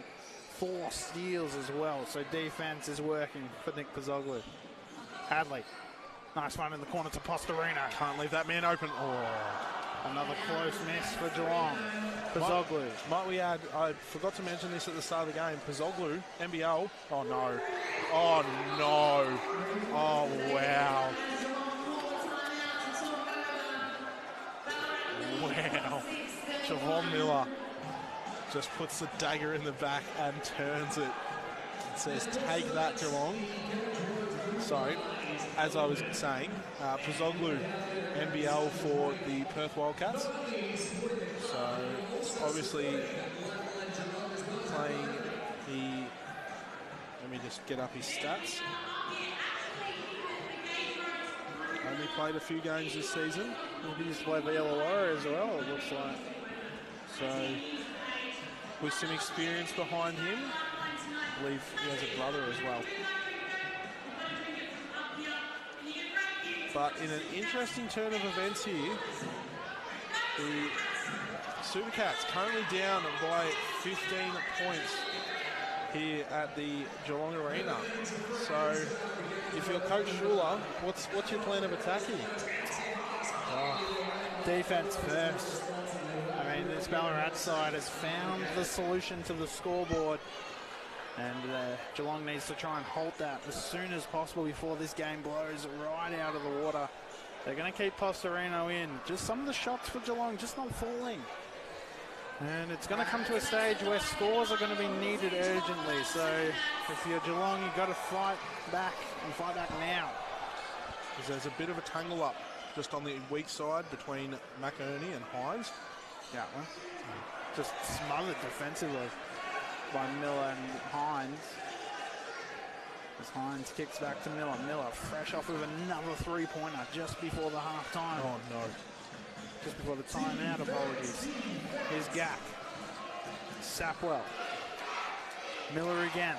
4 steals as well. So defense is working for Nick Pazoglu. Hadley. Nice one in the corner to Postorino. Can't leave that man open. Oh. Another close miss for Geelong. Pazoglu. Might we add, I forgot to mention this at the start of the game, Pazoglu, NBL. Oh no. Oh no. Oh wow. Wow. Javon Miller just puts the dagger in the back and turns it. It says, take that, Geelong. Sorry. As I was saying, Pazoglu, NBL for the Perth Wildcats. So, obviously, playing the... Let me just get up his stats. Only played a few games this season. He just played the Illawarra as well, it looks like. So, with some experience behind him, I believe he has a brother as well. But in an interesting turn of events here, the Supercats currently down by 15 points here at the Geelong Arena. So, if you're Coach Schuler, what's your plan of attack here? Defense first. I mean, this Ballarat side has found the solution to the scoreboard. And Geelong needs to try and halt that as soon as possible before this game blows right out of the water. They're going to keep Postorino in. Just some of the shots for Geelong just not falling. And it's going to come to a stage where scores are going to be needed urgently. So if you're Geelong, you've got to fight back and fight back now. There's a bit of a tangle up just on the weak side between McInerney and Hines. Yeah, well, just smothered defensively by Miller and Hines. As Hines kicks back to Miller. Miller fresh off with another three-pointer just before the half-time. Oh, no. Just before the timeout, apologies. Here's Gak. Sapwell. Miller again.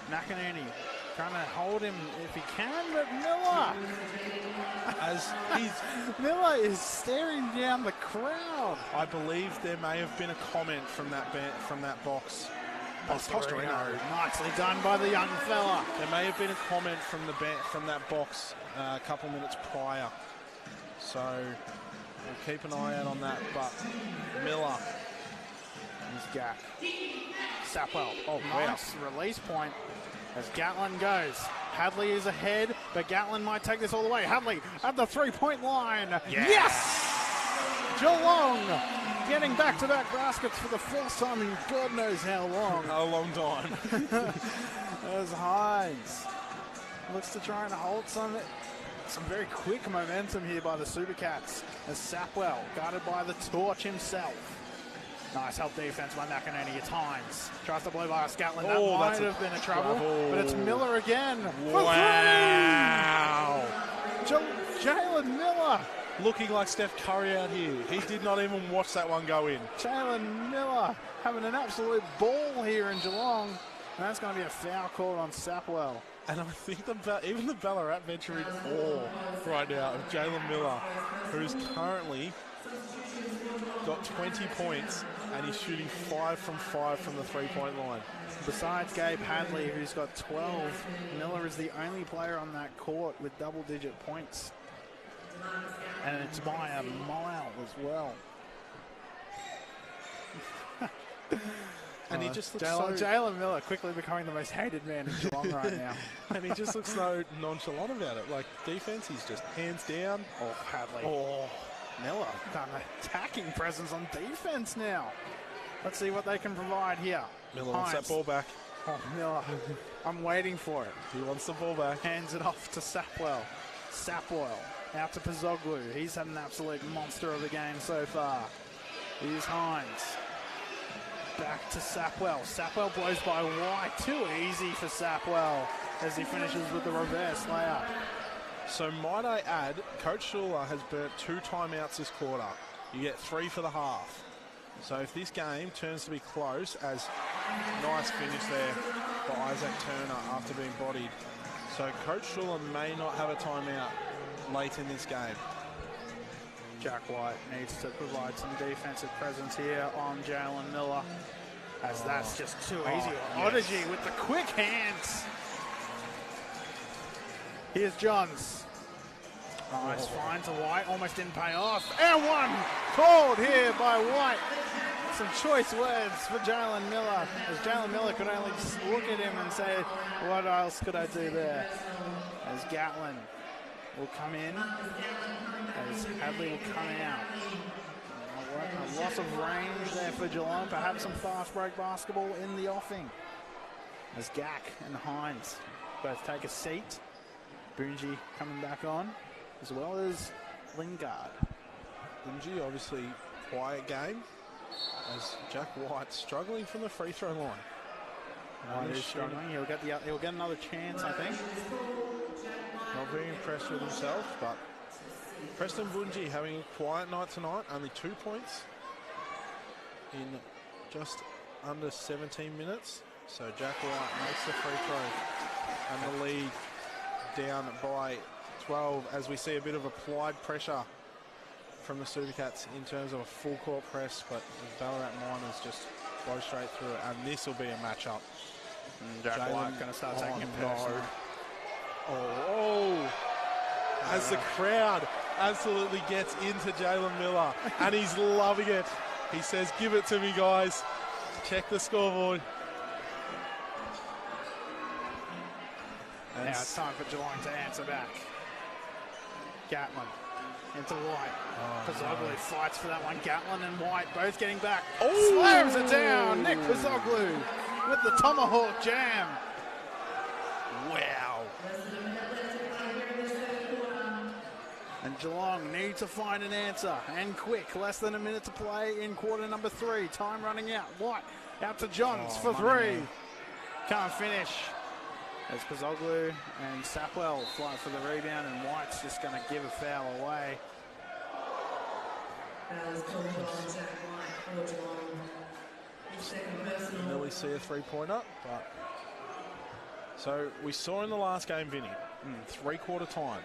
McInerney trying to hold him if he can, but Miller! Miller is staring down the crowd. I believe there may have been a comment from that box. Postorino. Nicely done by the young fella. There may have been a comment from that box a couple minutes prior. So we'll keep an eye out on that. But Miller. Here's Gak. Sapwell. Oh, nice release point as Gatlin goes. Hadley is ahead, but Gatlin might take this all the way. Hadley at the three-point line. Yes! Geelong getting back-to-back baskets for the first time in God knows how long. A long time. There's Hines. Looks to try and hold some very quick momentum here by the Supercats as Sapwell, guarded by the Torch himself. Nice help defense by McInerney. It's Hines. Tries to blow by Gatlin. That might have been a trouble. But it's Miller again. Wow. Jalen Miller. Looking like Steph Curry out here. He did not even watch that one go in. Jalen Miller having an absolute ball here in Geelong. And that's going to be a foul called on Sapwell. And I think even the Ballarat bench are in awe right now of Jalen Miller, who's currently got 20 points and he's shooting 5 from 5 from the three-point line. Besides Gabe Hadley, who's got 12, Miller is the only player on that court with double-digit points. And it's by a mile as well. And he just looks Jalen Miller quickly becoming the most hated man in Geelong right now. And he just looks so nonchalant about it. Like, defense, he's just hands down. Oh, Hadley. Oh, Miller, got an attacking presence on defense now. Let's see what they can provide here. Miller wants that ball back. Oh, Miller. I'm waiting for it. He wants the ball back. Hands it off to Sapwell. Sapwell out to Pazoglu. He's had an absolute monster of the game so far. Here's Hines. Back to Sapwell. Sapwell blows by White. Too easy for Sapwell as he finishes with the reverse layup. So might I add, Coach Schuler has burnt 2 timeouts this quarter. You get 3 for the half. So if this game turns to be close, as nice finish there by Isaac Turner after being bodied. So Coach Schuler may not have a timeout late in this game. Jack White needs to provide some defensive presence here on Jalen Miller, as that's just too easy. Odyssey with the quick hands. Here's Johns. Nice find to White, almost didn't pay off. And one called here by White. Some choice words for Jalen Miller, as Jalen Miller could only just look at him and say, what else could I do there? As Gatlin will come in, as Hadley will come out. A loss of range there for Geelong, perhaps some fast break basketball in the offing. As Gack and Hines both take a seat. Boonji coming back on, as well as Lingard. Boonji, obviously quiet game, as Jack White struggling from the free throw line. White is struggling. He'll get another chance, I think. Not very impressed with himself, but Preston Boonji having a quiet night tonight. Only 2 points in just under 17 minutes. So Jack White makes the free throw and the lead down by 12 as we see a bit of applied pressure from the Supercats in terms of a full court press, but the Ballarat Miners just go straight through it, and this will be a matchup. Jack White going to start taking it personally. As the crowd absolutely gets into Jalen Miller, and he's loving it. He says, give it to me, guys. Check the scoreboard. Now it's time for Geelong to answer back. Gatlin into White. Pazoglu fights for that one. Gatlin and White both getting back. Slams it down. Nick Pazoglu with the tomahawk jam. Wow. And Geelong need to find an answer, and quick. Less than a minute to play in quarter number 3. Time running out. White out to Johns for 3. Can't finish. As Pazoglu and Sapwell fight for the rebound, and White's just going to give a foul away. Nearly see a three-pointer, but so we saw in the last game, Vinny, 3-quarter time,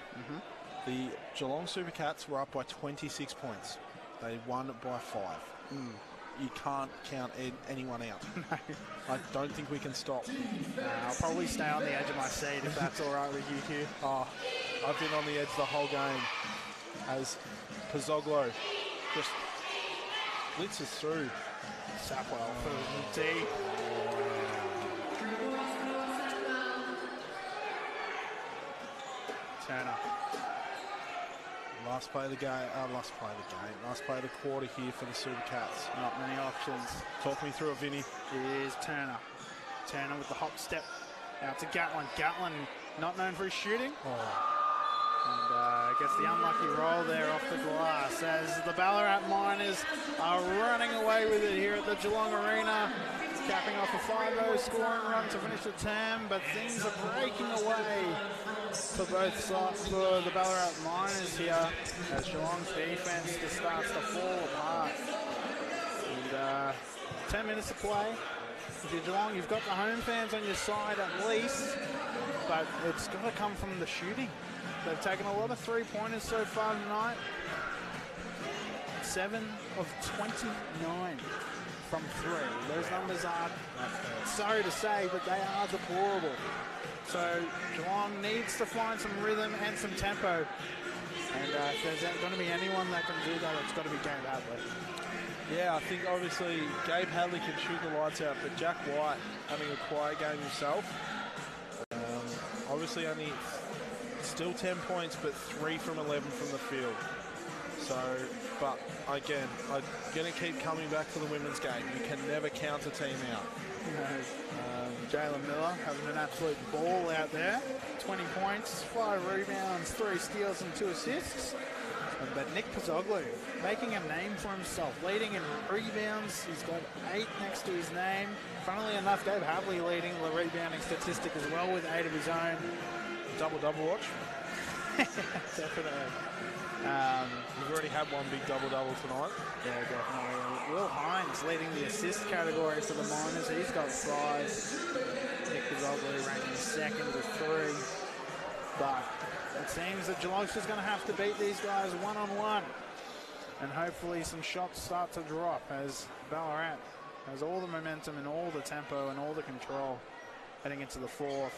the Geelong Supercats were up by 26 points. They won by 5. You can't count anyone out. I don't think we can stop. I'll probably stay on the edge of my seat if that's all right with you, Hugh. I've been on the edge the whole game as Pazoglu just blitzes through. Sapwell for the D. Turner. Last play of the quarter here for the Supercats. Not many options. Talk me through it, Vinny. Here's Turner. Turner with the hop step out to Gatlin. Gatlin not known for his shooting. And gets the unlucky roll there off the glass as the Ballarat Miners are running away with it here at the Geelong Arena. Capping off a 5-0 scoring run to finish the term, but things are breaking away for both sides, for the Ballarat Miners here, as Geelong's defense just starts to fall apart. And 10 minutes to play. If you're Geelong, you've got the home fans on your side at least, but it's got to come from the shooting. They've taken a lot of three-pointers so far tonight. 7 of 29 from 3. Those numbers are, sorry to say, but they are deplorable. So Geelong needs to find some rhythm and some tempo. And if there's going to be anyone that can do that, it's got to be Gabe Hadley. Yeah, I think obviously Gabe Hadley can shoot the lights out, but Jack White having a quiet game himself. Obviously only still 10 points, but 3 from 11 from the field. So, but again, I'm going to keep coming back to the women's game. You can never count a team out. Jalen Miller having an absolute ball out there. 20 points, 5 rebounds, 3 steals and 2 assists. But Nick Pozzoglu making a name for himself, leading in rebounds. He's got 8 next to his name. Funnily enough, Gabe Hadley leading the rebounding statistic as well with 8 of his own. Double-double watch. Definitely. We've already had one big double-double tonight. Yeah, definitely. Will Hines leading the assist category for the Miners. He's got 5. Nick Pozzoglu ranking second with 3. But it seems that Geelong's just going to have to beat these guys one-on-one. And hopefully some shots start to drop as Ballarat has all the momentum and all the tempo and all the control heading into the 4th.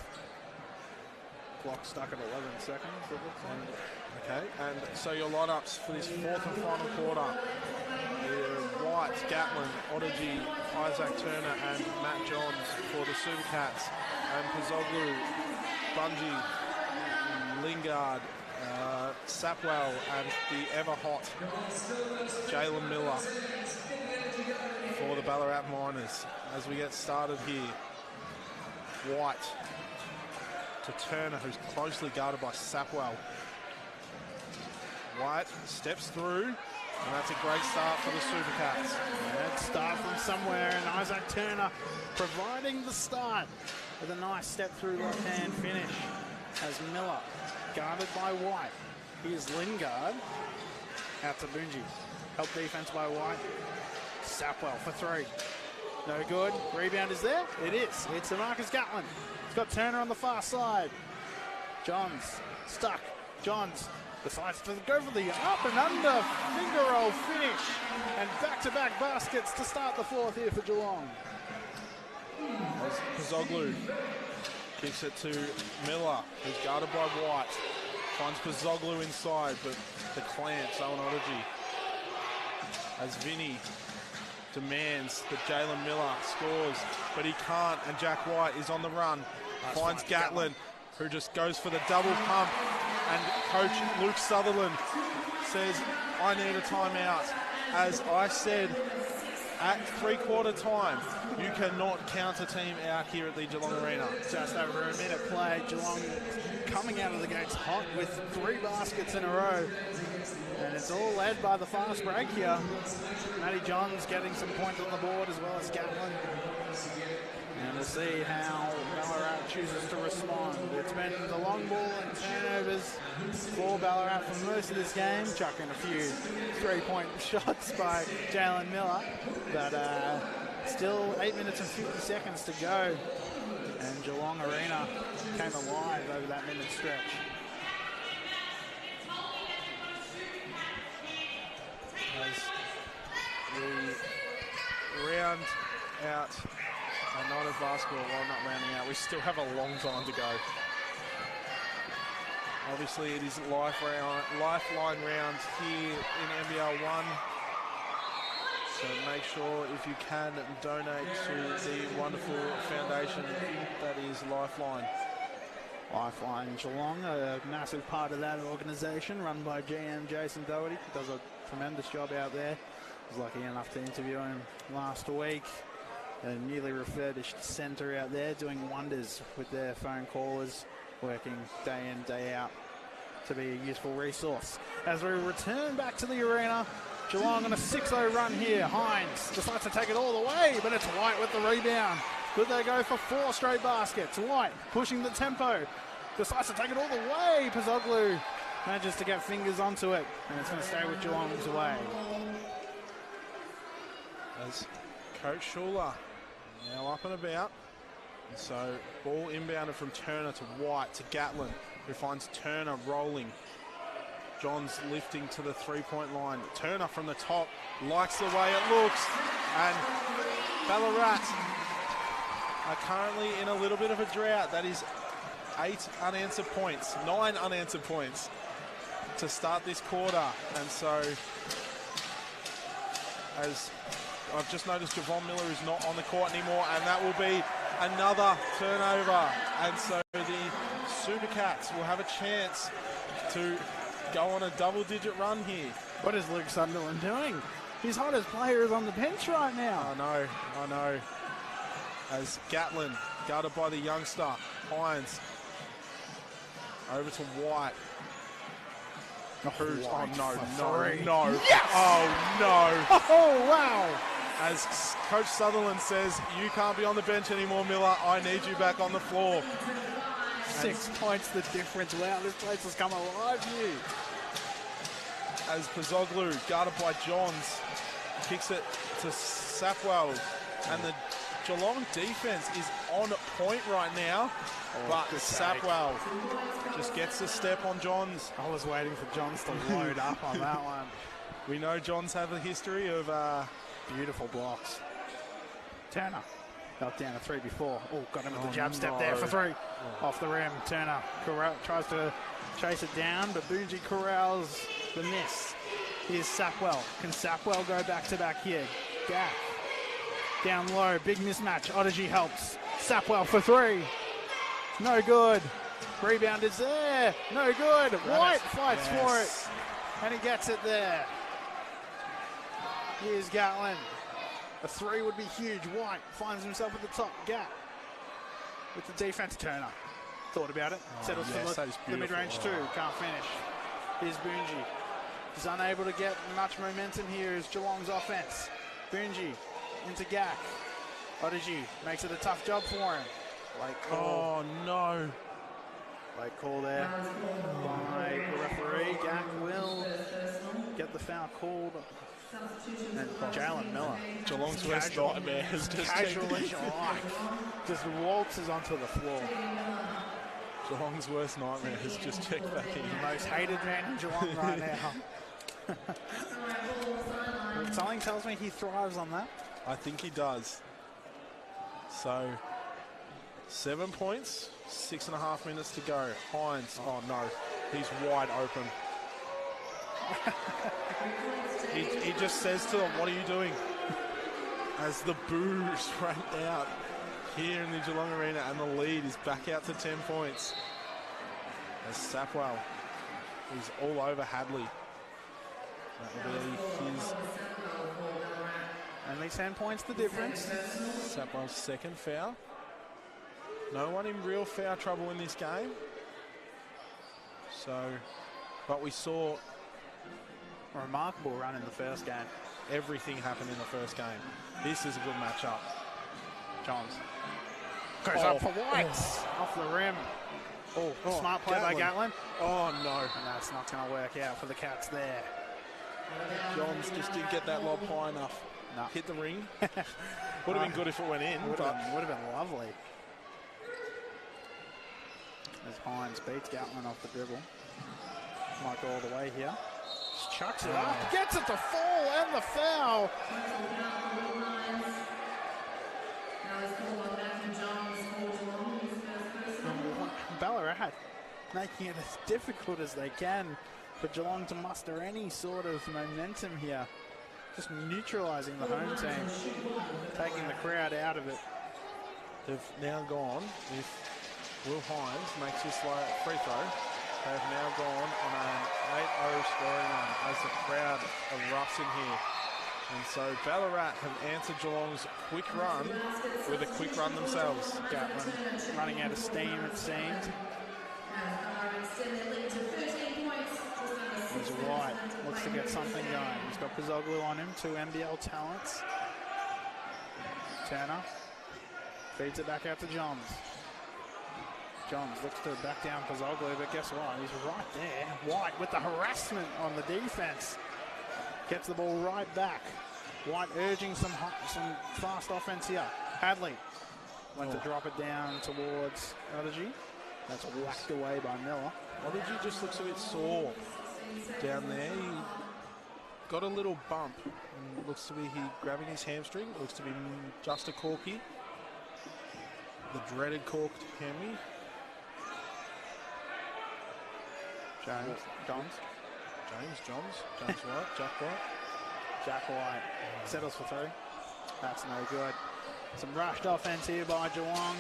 Clock stuck at 11 seconds, it looks like. Okay, and so your lineups for this 4th and final quarter. White, Gatlin, Odygy, Isaac Turner and Matt Johns for the Supercats. And Pozzoglu, Bungie, Lingard, Sapwell and the ever-hot Jalen Miller for the Ballarat Miners. As we get started here, White to Turner, who's closely guarded by Sapwell. White steps through, and that's a great start for the Supercats. Yeah, start from somewhere, and Isaac Turner providing the start with a nice step-through left-hand finish as Miller guarded by White. Here's Lingard out to Bungie. Help defense by White. Sapwell for 3. No good. Rebound is there? It is. It's to Marcus Gatlin. He's got Turner on the far side. Johns stuck. Johns decides to go for the up and under finger roll finish. And back-to-back baskets to start the 4th here for Geelong. Pozzoglu kicks it to Miller, who's guarded by White. Finds Pozzoglu inside, but the clamps Owen Odygy. As Vinny demands that Jalen Miller scores, but he can't, and Jack White is on the run. Finds Gatlin, who just goes for the double pump, and coach Luke Sutherland says, I need a timeout. As I said, at 3/4 time, you cannot count a team out here at the Geelong Arena. Just over a minute play, Geelong coming out of the gates hot with 3 baskets in a row. And it's all led by the fast break here. Matty Johns getting some points on the board as well as Gatlin. And we'll see how Ballarat chooses to respond. It's been the long ball and turnovers for Ballarat for most of this game, chucking a few 3-point shots by Jalen Miller. But still 8 minutes and 50 seconds to go. And Geelong Arena came alive over that minute stretch. As we round out a night of basketball, well, not rounding out, we still have a long time to go. Obviously, it is lifeline round here in NBL 1. So make sure, if you can, donate to the wonderful foundation that is Lifeline. Lifeline Geelong, a massive part of that organisation, run by GM Jason Doherty. Does a tremendous job out there. I was lucky enough to interview him last week. A newly refurbished centre out there doing wonders with their phone callers, working day in, day out to be a useful resource. As we return back to the arena, Geelong on a 6-0 run here. Hines decides to take it all the way, but it's White with the rebound. Could they go for 4 straight baskets? White pushing the tempo. Decides to take it all the way. Pozzoglu manages to get fingers onto it, and it's going to stay with Geelong's way. As Coach Schuler Now up and about. And so ball inbounded from Turner to White to Gatlin, who finds Turner rolling. Johns lifting to the three-point line. Turner from the top likes the way it looks. And Ballarat are currently in a little bit of a drought. That is 9 unanswered points to start this quarter. And so, as I've just noticed, Javon Miller is not on the court anymore, and that will be another turnover. And so the Supercats will have a chance to go on a double-digit run here. What is Luke Sunderland doing? His hottest player is on the bench right now. I know. As Gatlin, guarded by the youngster, Hines. Over to White. No. Yes! Oh, no. Oh, wow. As Coach Sutherland says, you can't be on the bench anymore, Miller. I need you back on the floor. 6 points the difference. Wow, this place has come alive here. As Pazoglu, guarded by Johns, kicks it to Sapwell. And the Geelong defense is on point right now. But Sapwell just gets the step on Johns. I was waiting for Johns to load up on that one. We know Johns have a history of beautiful blocks. Turner got down a three before. Oh, got him with the jab step there for three. Off the rim. Turner tries to chase it down, but Boonji corrals the miss. Here's Sapwell. Can Sapwell go back-to-back here? Gaff. Down low. Big mismatch. Odyssey helps. Sapwell for three. No good. Rebound is there. No good. White fights for it. And he gets it there. Here's Gatlin. A three would be huge. White finds himself at the top. Gap. With the defense. Turner. Thought about it. Settles for the mid-range too. Can't finish. Here's Boonji. He's unable to get much momentum here as Geelong's offense. Boonji into Gak. Odyssey makes it a tough job for him. Late call. Oh, no. Late call there by the referee. Gak will get the foul called. And Jalen Miller. Geelong's worst nightmare has just casually just waltzes onto the floor. Geelong's worst nightmare has just checked back in. The most hated man in Geelong right now. Something tells me he thrives on that. I think he does. So, 7 points, 6.5 minutes to go. Hines, oh no, he's wide open. he just says to them, what are you doing? As the boos rang out here in the Geelong Arena, and the lead is back out to 10 points. As Sapwell is all over Hadley. That will be his... Only 10 points the difference. Sapwell's second foul. No one in real foul trouble in this game. So, but we saw a remarkable run in the first game. Everything happened in the first game. This is a good matchup. Johns goes up for White. Off the rim. Smart play by Gatlin. Oh no. And that's not going to work out for the Cats there. Johns just didn't get that lob high enough. No. Hit the ring. Would have been good if it went in. Would have been lovely. As Hines beats Gatlin off the dribble. Might go all the way here. Just chucks it up. Gets it to fall and the foul. Ballarat making it as difficult as they can for Geelong to muster any sort of momentum here. Just neutralising the home team, taking the crowd out of it. They've now gone, if Will Hines makes this free throw, they've now gone on an 8-0 scoring run as the crowd erupts in here. And so Ballarat have answered Geelong's quick run with a quick run themselves. Gatlin running out of steam, it seems. Here's White, looks to get something going. He's got Pazoglu on him, 2 NBL talents. Turner feeds it back out to Johns. Johns looks to back down Pazoglu, but guess what? He's right there. White with the harassment on the defense. Gets the ball right back. White urging some fast offense here. Hadley went to drop it down towards Odyssey. That's whacked away by Miller. Odyssey just looks a bit sore down there. He got a little bump. And looks to be he grabbing his hamstring. Looks to be just a corky. The dreaded corked hammy. James White, Jack White. Jack White settles for 3. That's no good. Some rushed offense here by Geelong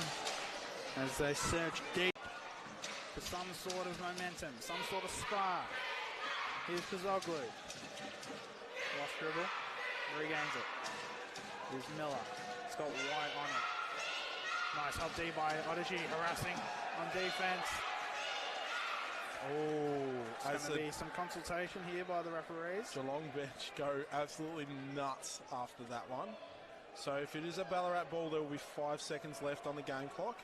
as they search deep for some sort of momentum, some sort of spark. Here's Pizoglu. Lost dribble, regains it. Here's Miller. It's got White on it. Nice hop D by Odyssey, harassing on defense. Oh, There's going to be some consultation here by the referees. Geelong bench go absolutely nuts after that one. So if it is a Ballarat ball, there will be 5 seconds left on the game clock,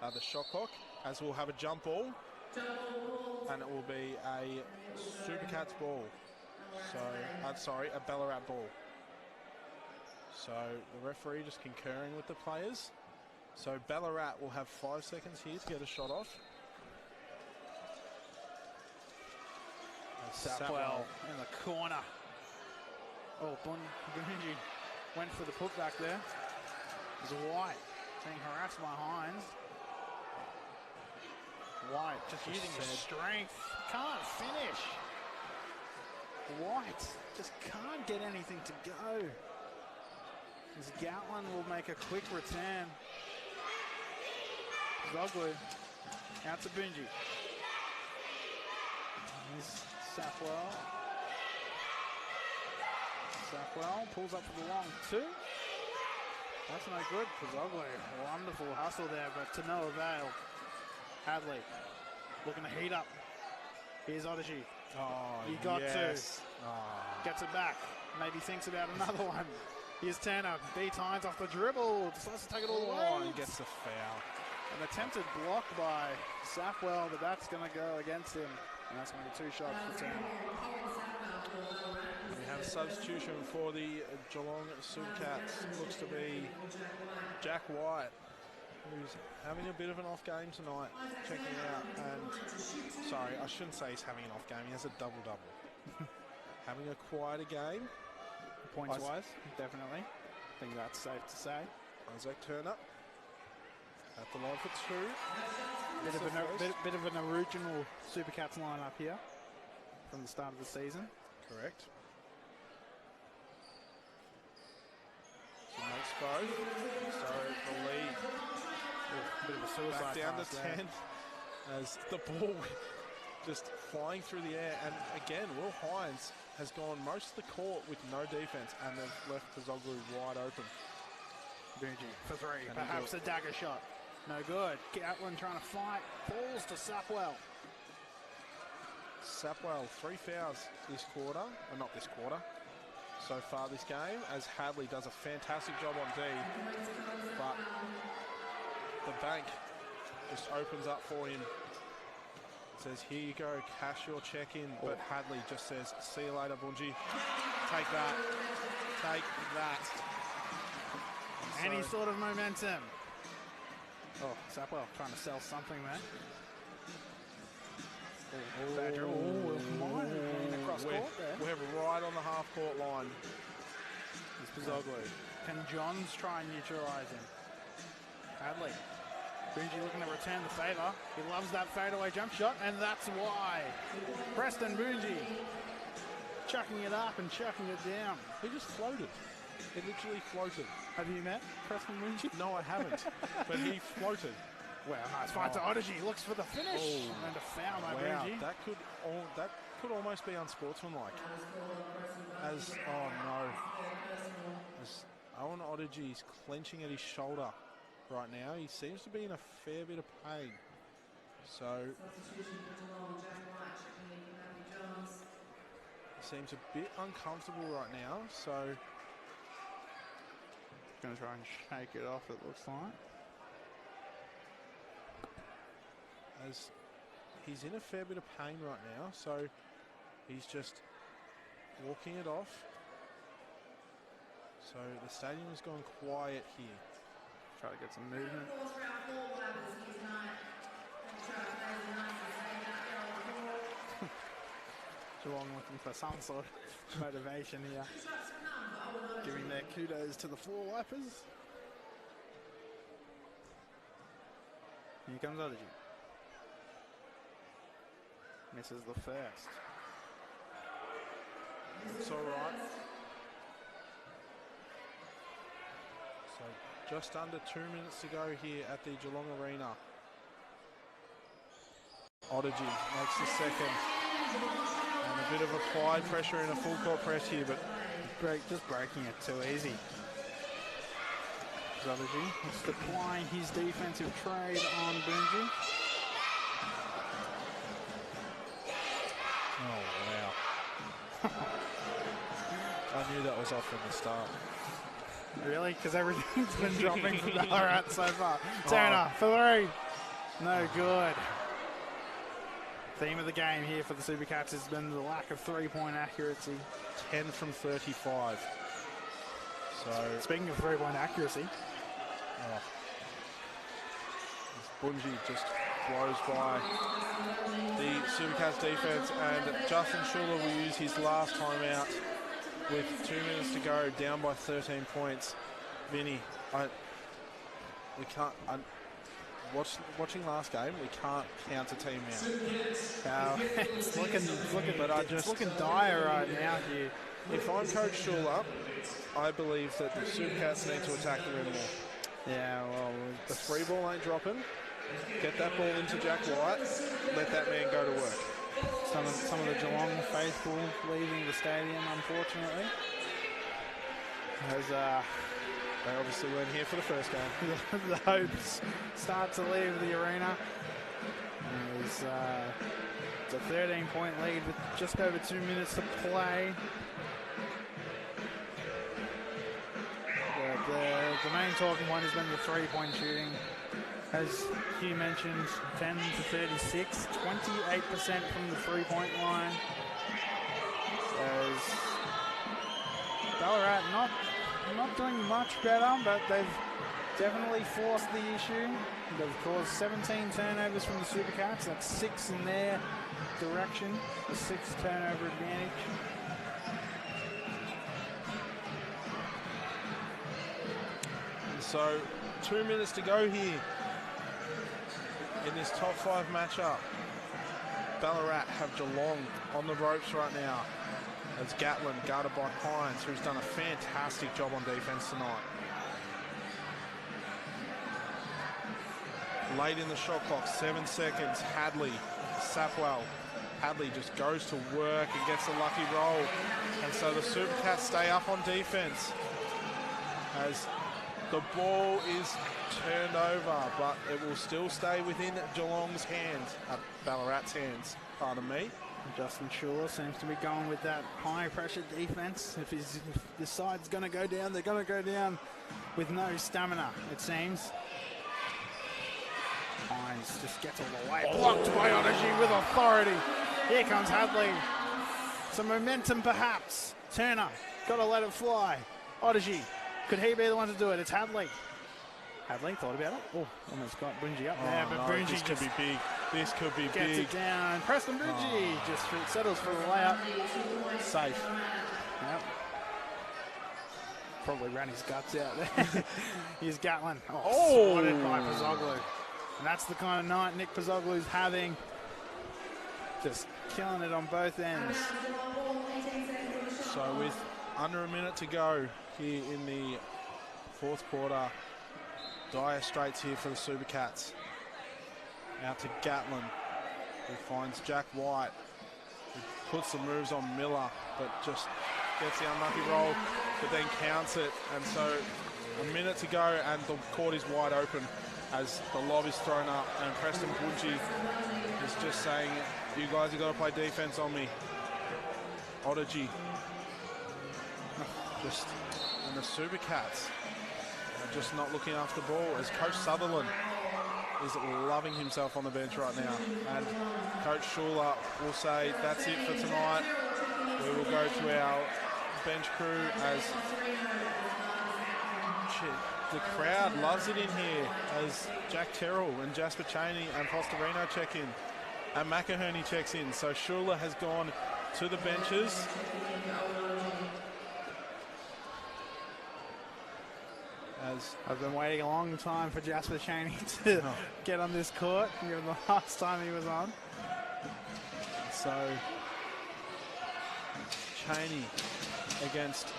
the shot clock, as we'll have a jump ball, and it will be a Supercats ball. So, sorry, a Ballarat ball. So the referee just concurring with the players. So Ballarat will have 5 seconds here to get a shot off. Sapwell in the corner. Oh, Bunji went for the putback there. There's White being harassed by Hines. White just using his strength. Can't finish. White just can't get anything to go. As Gatlin will make a quick return. Zoglu out to Bunji. Here's Sapwell. Sapwell pulls up for the long 2. That's no good. Pizoglu, wonderful hustle there, but to no avail. Hadley looking to heat up. Here's Odyssey. Oh, you got yes. to. Gets it back. Maybe thinks about another one. Here's Turner. B Tynes off the dribble. Decides to take it all the way. And gets a foul. An attempted block by Sapwell, but that's going to go against him. And that's going to be 2 shots for Turner. We have a substitution for the Geelong Supercats. Looks to be Jack White, who's having a bit of an off game tonight. Checking out, and sorry, I shouldn't say he's having an off game. He has a double-double. Having a quieter game. Points-wise, definitely. I think that's safe to say. Isaac Turner at the line for 2. Bit of an original Supercats lineup here from the start of the season. Correct. So makes both. So the lead. Bit of a suicide Back down pass to there. 10 as the ball just flying through the air. And again, Will Hines has gone most of the court with no defense, and they've left Pizoglu wide open. Bunji for 3. Perhaps a dagger shot. No good. Gatlin trying to fight. Falls to Sapwell. Sapwell, 3 fouls this quarter, or not this quarter, so far this game, as Hadley does a fantastic job on D, but the bank just opens up for him. Says, here you go, cash your check in, but Hadley just says, see you later, Bunji. Take that. Take that. Any sort of momentum. Oh, Sapwell trying to sell something there. Badger, across court there. We're right on the half-court line. It's Pizoglu. Can Johns try and neutralise him? Hadley. Bunji looking to return the favour. He loves that fadeaway jump shot, and that's why. Preston Bunji chucking it up and chucking it down. He just floated. He literally floated. Have you met Preston Bunji? No, I haven't. But he floated. Wow, nice fight to Odyssey. Looks for the finish. And a foul by Bunji. That could almost be unsportsmanlike. As Owen Odyssey is clenching at his shoulder right now. He seems to be in a fair bit of pain. So he seems a bit uncomfortable right now. So going to try and shake it off, it looks like. As he's in a fair bit of pain right now, so he's just walking it off. So the stadium has gone quiet here Try to get some movement. Geelong looking for some sort of motivation here. Giving their kudos to the floor wipers. Here comes Odyssey. Misses the first. It's all right. So just under 2 minutes to go here at the Geelong Arena. Odyssey makes the second. And a bit of applied pressure in a full court press here, but Just breaking it too easy. Odyssey just applying his defensive trade on Bungie. oh wow. I knew that was off from the start. Really? Because everything's been dropping from Ballarat so far. Turner for three. No good. Theme of the game here for the Supercats has been the lack of three-point accuracy. 10 from 35. So Speaking of three-point accuracy, Bungie just blows by the Supercats defense, and Justin Schuller will use his last timeout with 2 minutes to go, down by 13 points. Vinny, we can't. Watching last game, we can't count a team out. it's looking But dire right now here. If I'm Coach Schuller, I believe that the Supercats need to attack the rim more. Yeah, well, The free ball ain't dropping. Get that ball into Jack White. Let that man go to work. some of the Geelong faithful leaving the stadium, unfortunately. As They obviously weren't here for the first game. the hopes start to leave the arena. It's a 13-point lead with just over 2 minutes to play. The main talking point has been the three-point shooting. As Hugh mentioned, 10 to 36, 28% from the three-point line. As Ballarat not doing much better, but they've definitely forced the issue. They've caused 17 turnovers from the Supercats. That's 6 in their direction, a 6 turnover advantage. So 2 minutes to go here in this top 5 matchup. Ballarat have Geelong on the ropes right now as Gatlin guarded by Hines, who's done a fantastic job on defense tonight. Late in the shot clock, 7 seconds, Hadley, Sapwell. Hadley just goes to work and gets a lucky roll. And so the Supercats stay up on defense as the ball is turned over, but it will still stay within Geelong's hands, Ballarat's hands, pardon me. Justin Schuller seems to be going with that high-pressure defense. If this side's going to go down, they're going to go down with no stamina, it seems. Hines just gets all the way. Blocked by Odyssey with authority. Here comes Hadley. Some momentum, perhaps. Turner, got to let it fly. Odyssey, could he be the one to do it? It's Hadley. Hadley thought about it. Oh, almost got Bungie up there, but No, Bungie this could be big. This could be gets big. it down. Preston Bungie just settles for the layup. Safe. Yep. Probably ran his guts out there. Here's Gatlin. Oh, spotted by Pozzoglu. And that's the kind of night Nick Pozzoglu's having. Just killing it on both ends. So with under a minute to go here in the fourth quarter, dire straits here for the Supercats. Out to Gatlin, who finds Jack White, who puts some moves on Miller, but just gets the unlucky roll, but then counts it. And so a minute to go, and the court is wide open as the lob is thrown up, and Preston Bungie is just saying, you guys have got to play defense on me. Odyssey. And the Supercats are just not looking after the ball as Coach Sutherland is loving himself on the bench right now. And Coach Schuller will say, that's it for tonight. We will go to our bench crew as the crowd loves it in here as Jack Terrell and Jasper Chaney and Fosterino check in and McInerney checks in. So Schuler has gone to the benches. As I've been waiting a long time for Jasper Chaney to get on this court, given the last time he was on. So Chaney against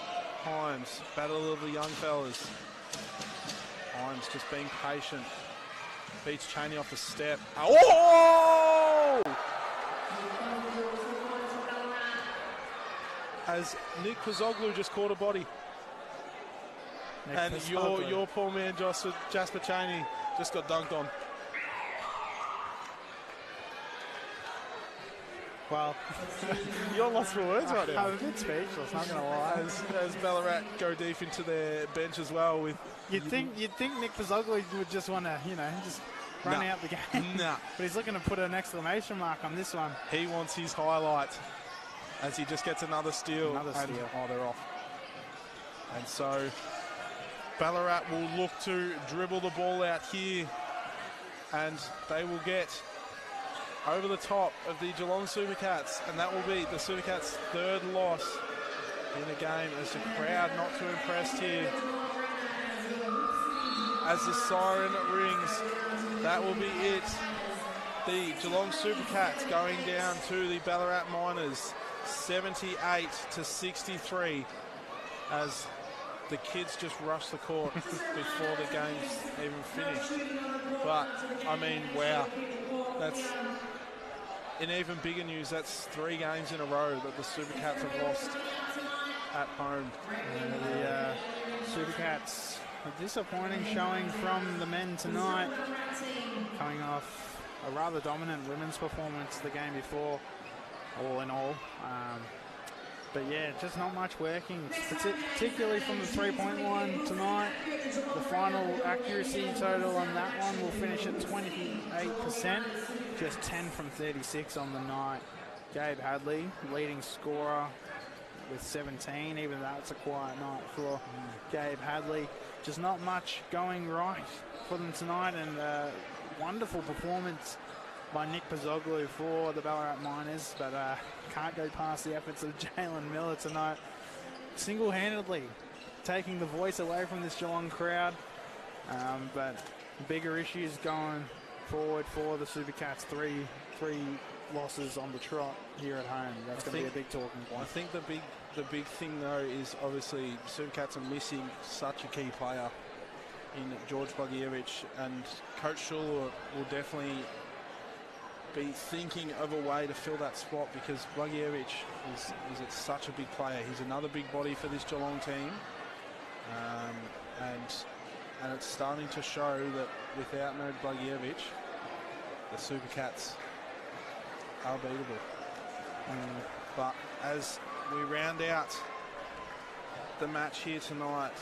Himes, battle of the young fellas. Himes just being patient, beats Chaney off the step. Oh! As Nick Pozzoglu just caught a body. And your poor man Jasper Chaney just got dunked on. Well, you're lost for words right now. I'm a bit speechless, not going to lie. As Ballarat go deep into their bench as well. With You'd think Nick Pozzoglu would just want to, just run out the game. Nah. But he's looking to put an exclamation mark on this one. He wants his highlight as he just gets another steal. Another steal. Oh, they're off. And so Ballarat will look to dribble the ball out here, and they will get over the top of the Geelong Supercats, and that will be the Supercats' third loss in the game, as the crowd not too impressed here. As the siren rings, that will be it. The Geelong Supercats going down to the Ballarat Miners, 78-63, as the kids just rushed the court before the game's even finished. But, I mean, wow. That's, in even bigger news, that's 3 games in a row that the Supercats have lost at home. The Supercats, a disappointing showing from the men tonight, coming off a rather dominant women's performance the game before, all in all. But yeah, just not much working, particularly from the 3-point line tonight. The final accuracy total on that one will finish at 28%, just 10 from 36 on the night. Gabe Hadley, leading scorer with 17, even that's a quiet night for Gabe Hadley. Just not much going right for them tonight, and wonderful performance by Nick Pozzoglu for the Ballarat Miners, but can't go past the efforts of Jalen Miller tonight, single-handedly taking the voice away from this Geelong crowd. But bigger issues going forward for the Supercats. Three losses on the trot here at home. That's going to be a big talking point. I think the big thing though is obviously Supercats are missing such a key player in George Blagievich, and Coach Schuler will definitely be thinking of a way to fill that spot, because Blagievich is such a big player. He's another big body for this Geelong team, and it's starting to show that without no Blagievich, the Supercats are beatable. But as we round out the match here tonight,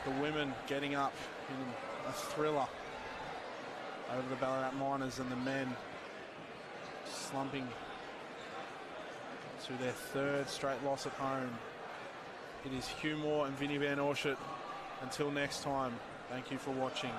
the women getting up in a thriller over the Ballarat Miners, and the men slumping to their 3rd straight loss at home. It is Hugh Moore and Vinnie Van Orchard. Until next time, thank you for watching.